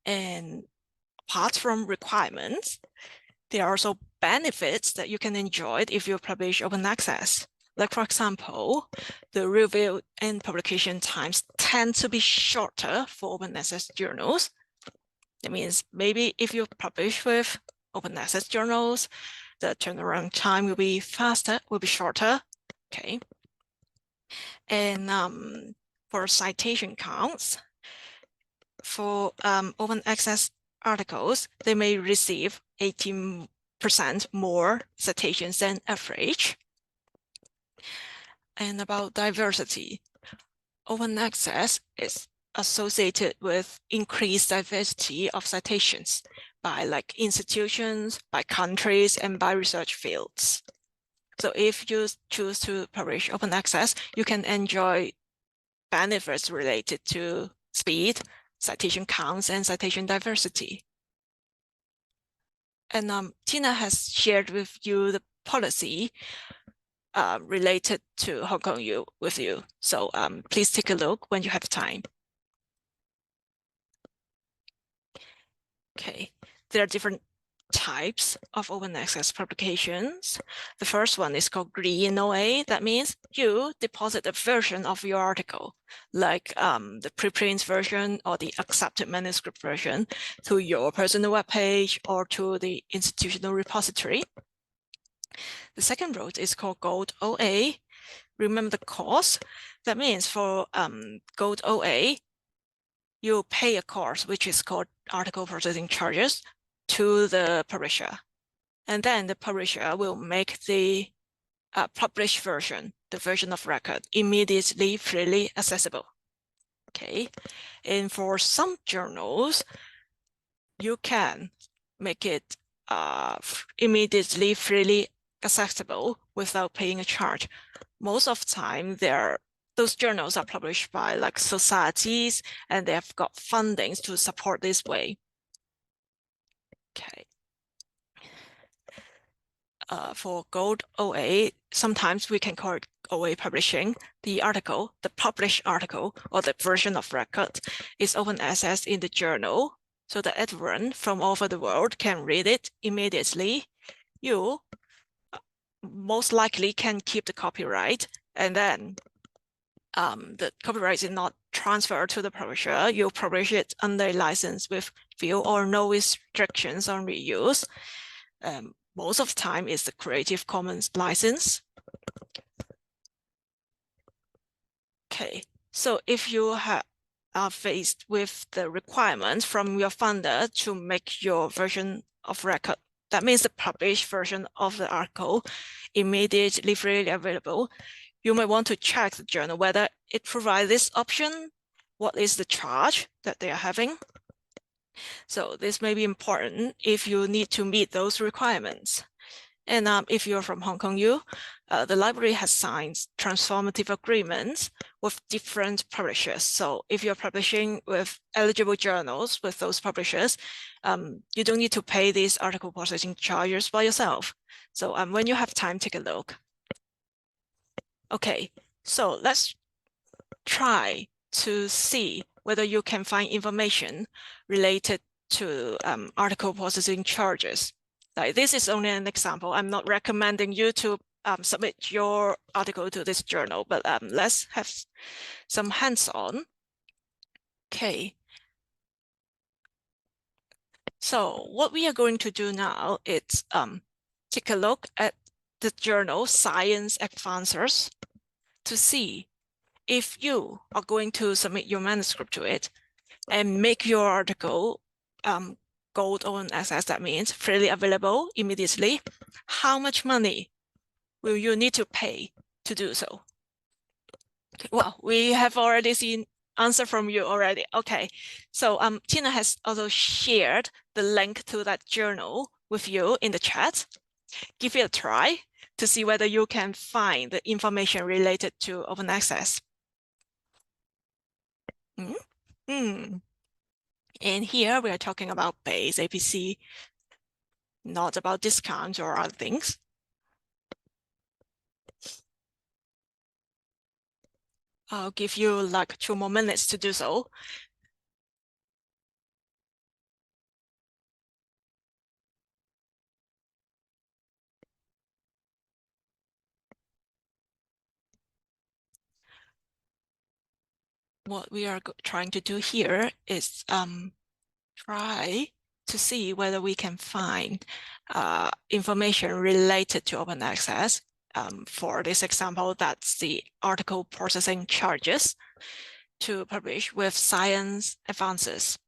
Speaker 1: And apart from requirements, there are also benefits that you can enjoy if you publish open access. Like, for example, the review and publication times tend to be shorter for open access journals. That means maybe if you publish with open access journals, the turnaround time will be faster, will be shorter, okay? And for citation counts, for open access articles, they may receive 18% more citations than average. And about diversity, open access is associated with increased diversity of citations by like institutions, by countries, and by research fields. So if you choose to publish open access, you can enjoy benefits related to speed, citation counts, and citation diversity. And Tina has shared with you the policy related to Hong Kong U with you. So please take a look when you have time. Okay, there are different types of open access publications. The first one is called green OA. That means you deposit a version of your article, like the preprint version or the accepted manuscript version, to your personal webpage or to the institutional repository. The second route is called Gold OA. Remember the cost? That means for Gold OA, you pay a cost, which is called article processing charges, to the publisher. And then the publisher will make the published version, the version of record, immediately freely accessible. Okay. And for some journals, you can make it immediately freely accessible without paying a charge. Most of the time, those journals are published by like societies, and they have got fundings to support this way. Okay. For Gold OA, sometimes we can call it OA publishing. The article, the published article, or the version of record is open access in the journal, so that everyone from all over the world can read it immediately. You most likely can keep the copyright, and then the copyright is not transferred to the publisher. You publish it under a license with few or no restrictions on reuse. Most of the time is the Creative Commons license. Okay, so if you are faced with the requirements from your funder to make your version of record that means the published version of the article immediately freely available, you may want to check the journal whether it provides this option. What is the charge that they are having? So this may be important if you need to meet those requirements. And if you're from Hong Kong U, the library has signed transformative agreements with different publishers. So if you're publishing with eligible journals with those publishers, you don't need to pay these article processing charges by yourself. So when you have time, take a look. Okay, so let's try to see whether you can find information related to article processing charges. Like, this is only an example. I'm not recommending you to submit your article to this journal, but let's have some hands-on. Okay. So what we are going to do now is take a look at the journal Science Advances to see if you are going to submit your manuscript to it and make your article gold open access, that means freely available immediately, how much money will you need to pay to do so? Okay, well, we have already seen answer from you already. Okay, so Tina has also shared the link to that journal with you in the chat. Give it a try to see whether you can find the information related to open access. And here we are talking about base APC, not about discounts or other things. I'll give you like 2 more minutes to do so. What we are trying to do here is try to see whether we can find information related to open access. For this example, that's the article processing charges to publish with Science Advances.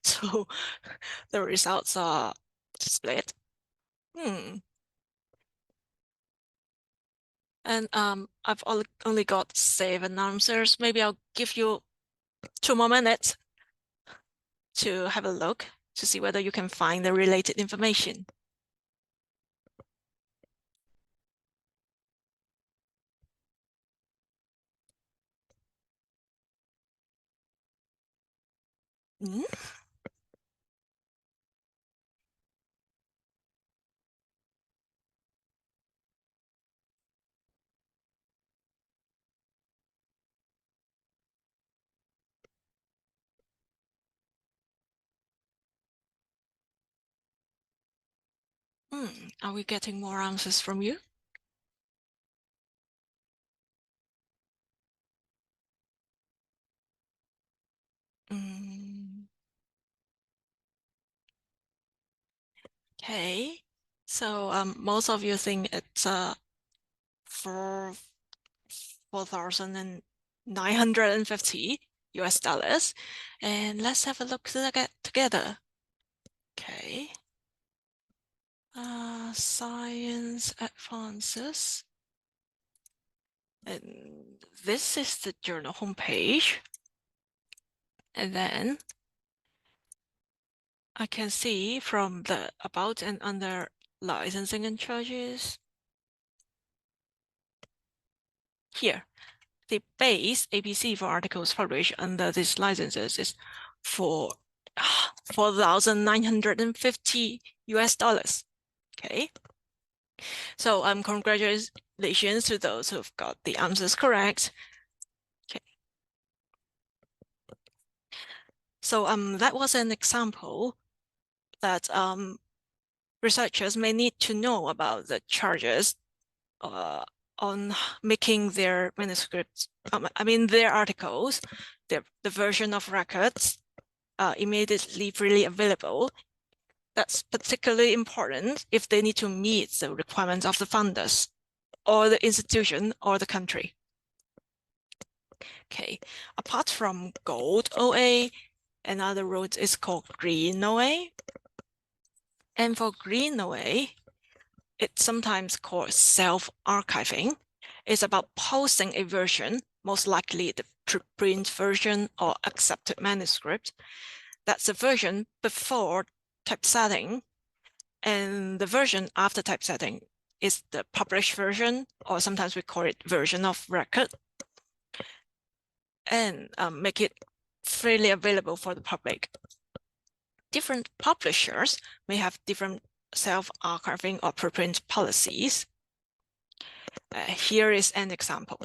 Speaker 1: So the results are split. And I've only got 7 answers. Maybe I'll give you 2 more minutes to have a look to see whether you can find the related information. Are we getting more answers from you? Okay, so most of you think it's for $4,950 and let's have a look together. Okay, Science Advances, and this is the journal homepage, and then I can see from the about and under licensing and charges here, the base APC for articles published under these licenses is for $4,950. Okay, so congratulations to those who've got the answers correct. Okay, so that was an example that researchers may need to know about the charges on making their manuscripts, their articles, the version of records immediately freely available. That's particularly important if they need to meet the requirements of the funders or the institution or the country. Okay, apart from gold OA, another route is called green OA. And for green OA, it's sometimes called self-archiving. It's about posting a version, most likely the preprint version or accepted manuscript. That's the version before typesetting, and the version after typesetting is the published version, or sometimes we call it version of record, and make it freely available for the public. Different publishers may have different self-archiving or preprint policies. Here is an example.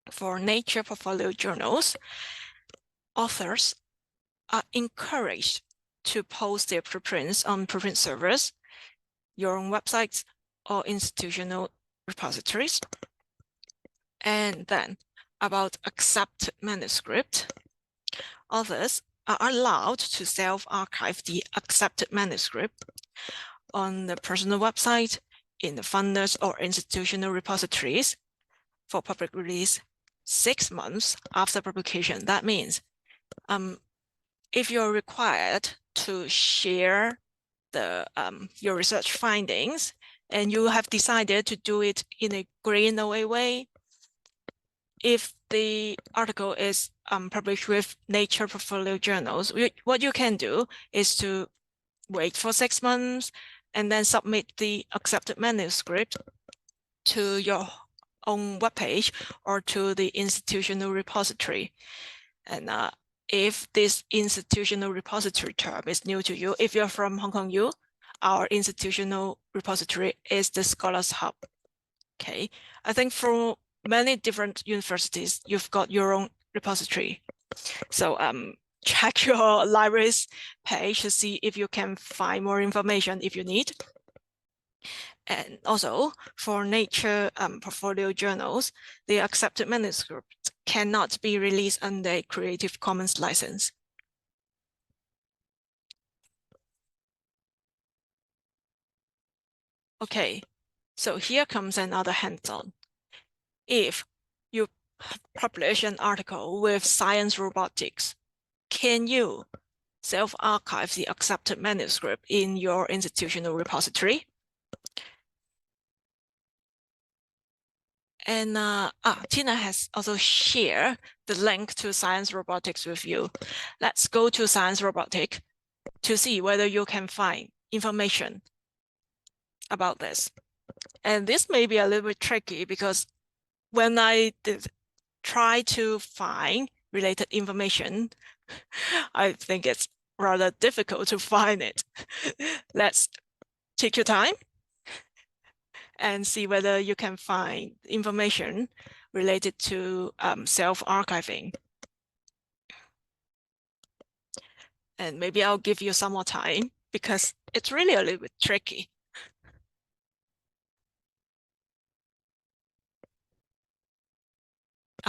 Speaker 1: For Nature portfolio journals, authors are encouraged to post their preprints on preprint servers, your own websites, or institutional repositories. And then about accepted manuscript, authors are allowed to self-archive the accepted manuscript on the personal website, in the funders or institutional repositories for public release 6 months after publication. That means if you're required to share your research findings and you have decided to do it in a green OA way, if the article is published with Nature portfolio journals, what you can do is to wait for 6 months and then submit the accepted manuscript to your own webpage or to the institutional repository. And if this institutional repository term is new to you, if you're from Hong Kong U, our institutional repository is the Scholars Hub. Okay, I think for many different universities, you've got your own repository. So check your library's page to see if you can find more information if you need. And also for Nature portfolio journals, the accepted manuscript cannot be released under a Creative Commons license. Okay, so here comes another hands-on. If you publish an article with science robotics, can you self-archive the accepted manuscript in your institutional repository? And Tina has also shared the link to Science Robotics with you. Let's go to Science Robotics to see whether you can find information about this. And this may be a little bit tricky because when I try to find related information, I think it's rather difficult to find it. Let's take your time and see whether you can find information related to self-archiving. And maybe I'll give you some more time because it's really a little bit tricky.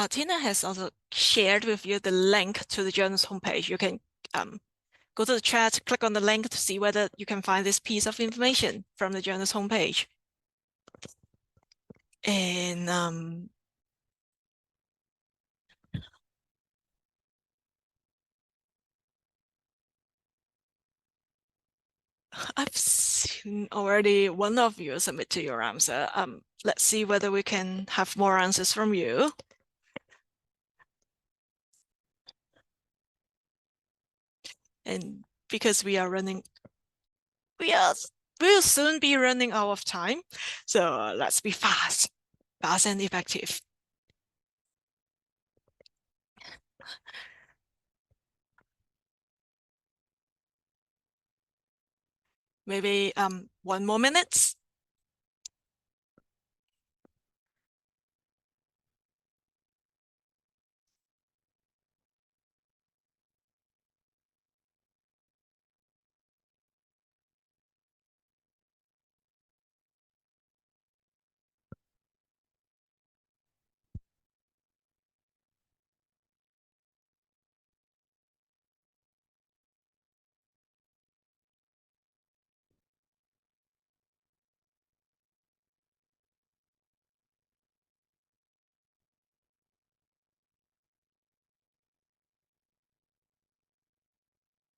Speaker 1: Tina has also shared with you the link to the journal's homepage. You can go to the chat, click on the link to see whether you can find this piece of information from the journal's homepage. And I've seen already one of you submit to your answer. Let's see whether we can have more answers from you. And because we are running, we'll soon be running out of time. So let's be fast and effective. Maybe 1 more minute.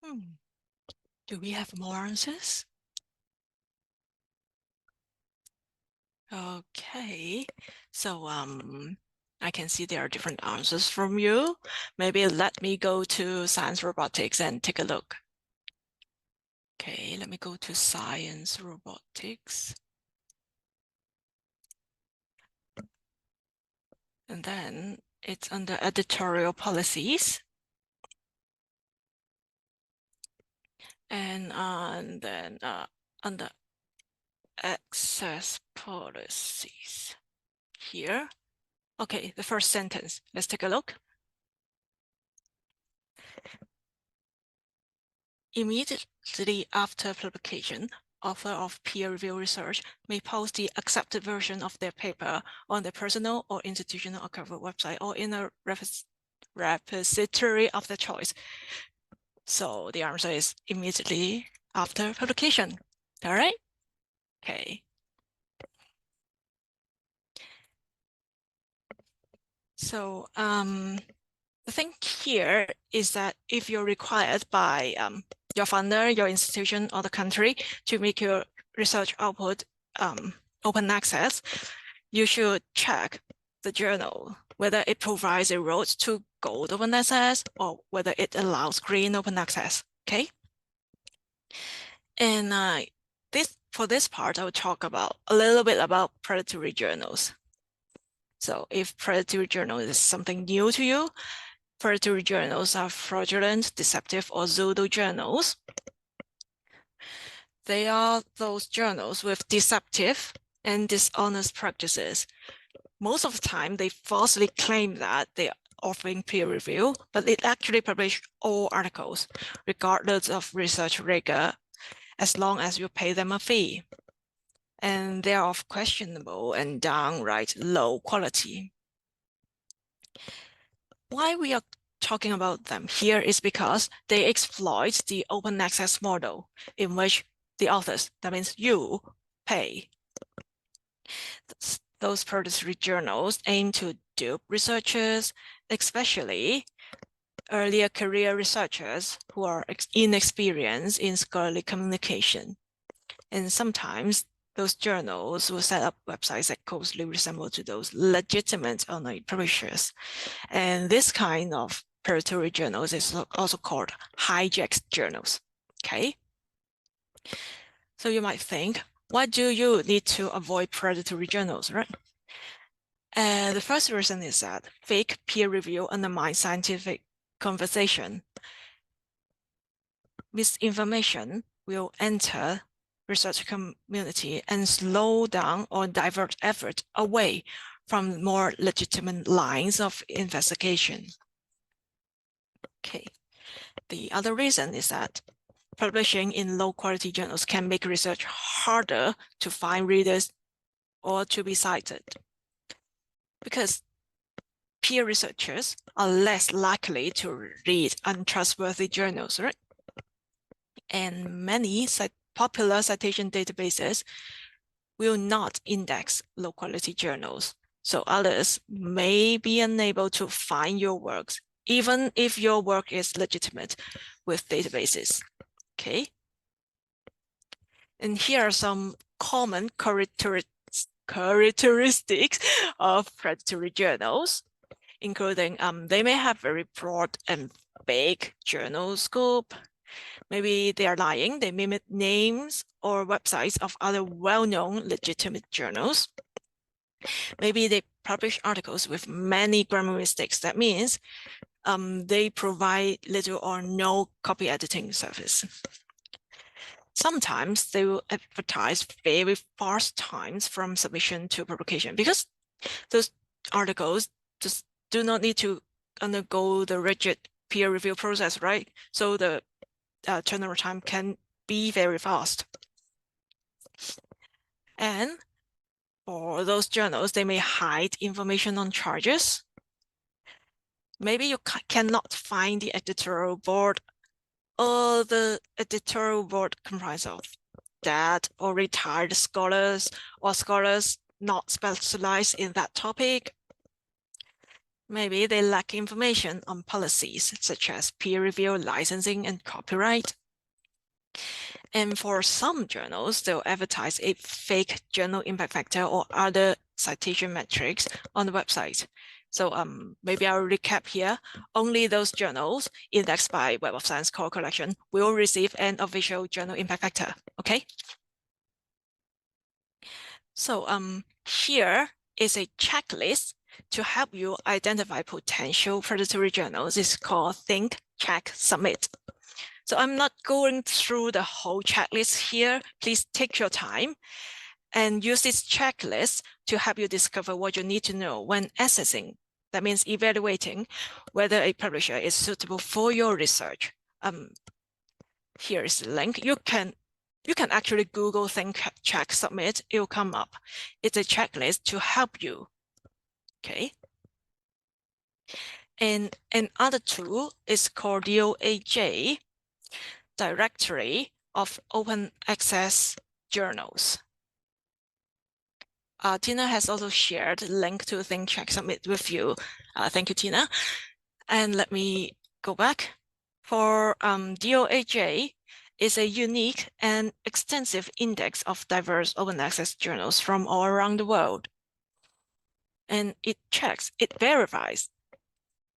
Speaker 1: Do we have more answers? Okay, so I can see there are different answers from you. Maybe let me go to science robotics and take a look. Okay, let me go to science robotics. And then it's under editorial policies. And then under access policies here. Okay, the first sentence, let's take a look. Immediately after publication, author of peer-reviewed research may post the accepted version of their paper on their personal or institutional archival website or in a repository of their choice. So the answer is immediately after publication. All right? Okay. So the thing here is that if you're required by your funder, your institution, or the country to make your research output open access, you should check the journal, whether it provides a road to gold open access or whether it allows green open access, okay? And for this part, I will talk about a little bit about predatory journals. So if predatory journal is something new to you, predatory journals are fraudulent, deceptive, or pseudo journals. They are those journals with deceptive and dishonest practices. Most of the time, they falsely claim that they are offering peer review, but it actually publishes all articles, regardless of research rigor, as long as you pay them a fee. And they are of questionable and downright low quality. Why we are talking about them here is because they exploit the open access model in which the authors, that means you, pay. Those predatory journals aim to dupe researchers, especially earlier career researchers who are inexperienced in scholarly communication. And sometimes those journals will set up websites that closely resemble to those legitimate online publishers. And this kind of predatory journals is also called hijacked journals, okay? So you might think, why do you need to avoid predatory journals, right? The first reason is that fake peer review undermines scientific conversation. Misinformation will enter research community and slow down or divert effort away from more legitimate lines of investigation. Okay. The other reason is that publishing in low quality journals can make research harder to find readers or to be cited, because peer researchers are less likely to read untrustworthy journals, right? And many popular citation databases will not index low quality journals. So others may be unable to find your works, even if your work is legitimate with databases, okay? And here are some common characteristics of predatory journals, including they may have very broad and vague journal scope. Maybe they are lying, they mimic names or websites of other well-known legitimate journals. Maybe they publish articles with many grammar mistakes. That means they provide little or no copy editing service. Sometimes they will advertise very fast times from submission to publication, because those articles just do not need to undergo the rigid peer review process, right? So the turnaround time can be very fast. And for those journals, they may hide information on charges. Maybe you cannot find the editorial board, or the editorial board comprised of dead or retired scholars or scholars not specialized in that topic. Maybe they lack information on policies such as peer review, licensing, and copyright. And for some journals, they'll advertise a fake journal impact factor or other citation metrics on the website. So maybe I'll recap here. Only those journals indexed by Web of Science core collection will receive an official journal impact factor, okay? So here is a checklist to help you identify potential predatory journals. It's called Think, Check, Submit. So I'm not going through the whole checklist here. Please take your time and use this checklist to help you discover what you need to know when assessing. That means evaluating whether a publisher is suitable for your research. Here is the link. You can actually Google Think, Check, Submit. It will come up. It's a checklist to help you. Okay. And another tool is called DOAJ, Directory of Open Access Journals. Tina has also shared the link to Think, Check, Submit with you. Thank you, Tina. And let me go back. For DOAJ is a unique and extensive index of diverse open access journals from all around the world. And it verifies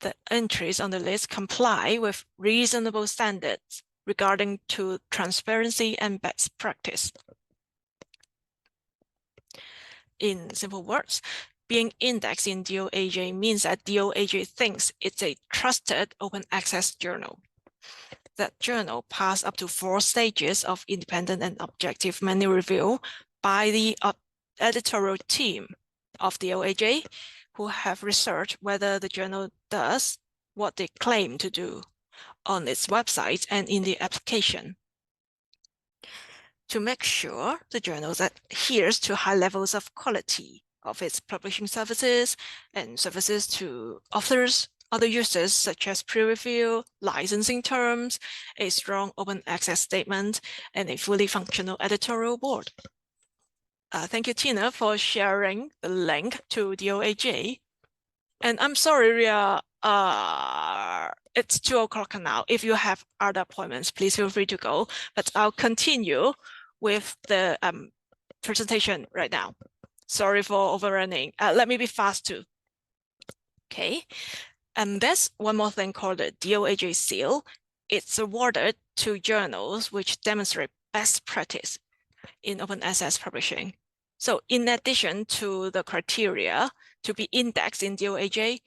Speaker 1: that entries on the list comply with reasonable standards regarding to transparency and best practice. In simple words, being indexed in DOAJ means that DOAJ thinks it's a trusted open access journal. That journal passed up to 4 stages of independent and objective manual review by the editorial team of DOAJ, who have researched whether the journal does what they claim to do on its website and in the application. To make sure the journal adheres to high levels of quality of its publishing services and services to authors, other users such as peer review, licensing terms, a strong open access statement, and a fully functional editorial board. Thank you, Tina, for sharing the link to DOAJ. And I'm sorry, Ria, it's 2 o'clock now. If you have other appointments, please feel free to go, but I'll continue with the presentation right now. Sorry for overrunning. Let me be fast too. Okay. And there's one more thing called the DOAJ seal. It's awarded to journals which demonstrate best practice in open access publishing. So in addition to the criteria to be indexed in DOAJ,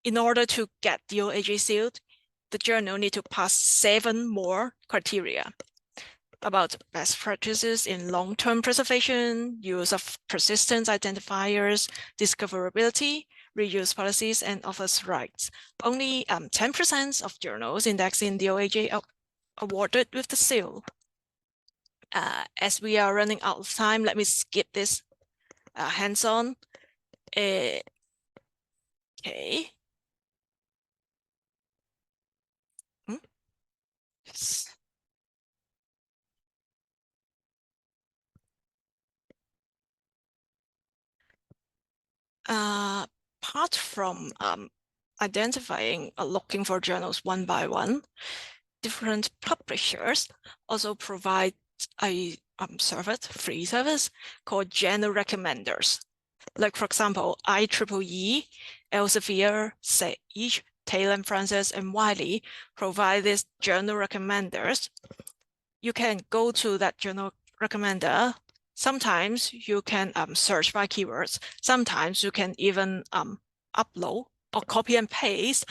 Speaker 1: in order to get DOAJ sealed, the journal need to pass 7 more criteria about best practices in long-term preservation, use of persistence identifiers, discoverability, reuse policies, and authors' rights. Only 10% of journals indexed in DOAJ are awarded with the seal. As we are running out of time, let me skip this hands-on. Okay. Yes. Apart from identifying looking for journals one by one, different publishers also provide a free service called Journal Recommenders. Like, for example, IEEE, Elsevier, Sage, Taylor and Francis, and Wiley provide these journal recommenders. You can go to that journal recommender. Sometimes you can search by keywords. Sometimes you can even upload or copy and paste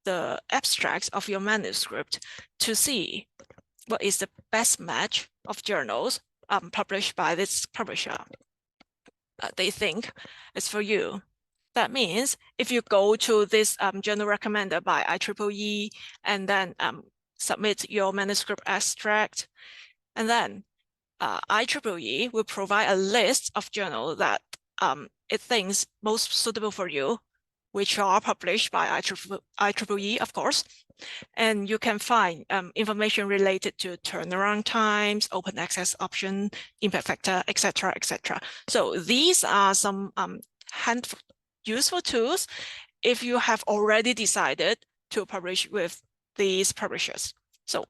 Speaker 1: the abstracts of your manuscript to see what is the best match of journals published by this publisher. They think it's for you. That means if you go to this journal recommender by IEEE and then submit your manuscript abstract, and then IEEE will provide a list of journals that it thinks most suitable for you, which are published by IEEE, of course. And you can find information related to turnaround times, open access option, impact factor, etc., etc. So these are some useful tools if you have already decided to publish with these publishers. So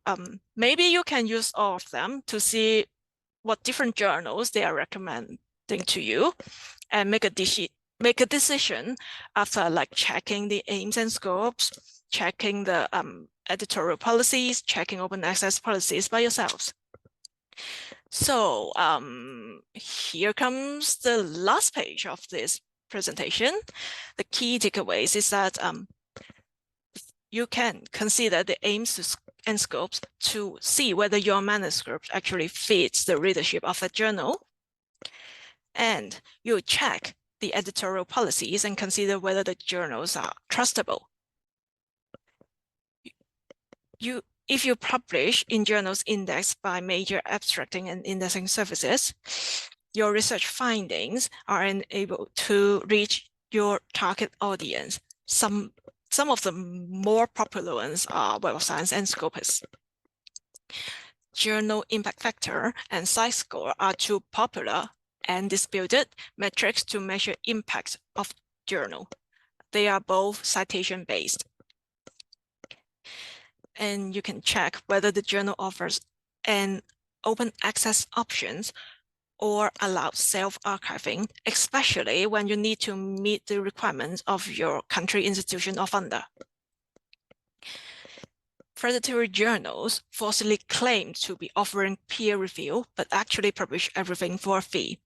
Speaker 1: maybe you can use all of them to see what different journals they are recommending to you, and make a decision after like checking the aims and scopes, checking the editorial policies, checking open access policies by yourselves. So here comes the last page of this presentation. The key takeaways is that you can consider the aims and scopes to see whether your manuscript actually fits the readership of the journal. And you check the editorial policies and consider whether the journals are trustable. If you publish in journals indexed by major abstracting and indexing services, your research findings are able to reach your target audience. Some of the more popular ones are Web of Science and Scopus. Journal impact factor and size score are two popular and disputed metrics to measure impact of journal. They are both citation-based. And you can check whether the journal offers an open access options or allows self-archiving, especially when you need to meet the requirements of your country, institution, or funder. Predatory journals falsely claim to be offering peer review, but actually publish everything for a fee.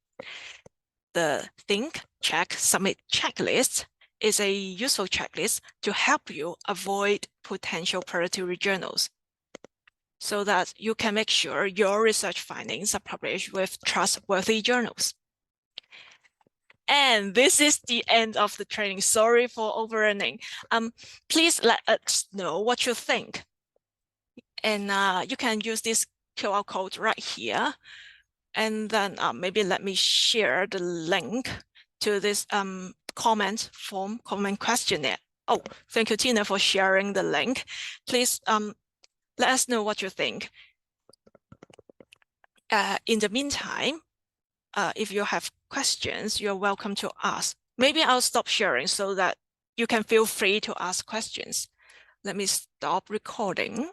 Speaker 1: The Think, Check, Submit checklist is a useful checklist to help you avoid potential predatory journals, so that you can make sure your research findings are published with trustworthy journals. And this is the end of the training. Sorry for overrunning. Please let us know what you think. And you can use this QR code right here. And then maybe let me share the link to this comment questionnaire. Oh, thank you, Tina, for sharing the link. Please let us know what you think. In the meantime, if you have questions, you're welcome to ask. Maybe I'll stop sharing so that you can feel free to ask questions. Let me stop recording.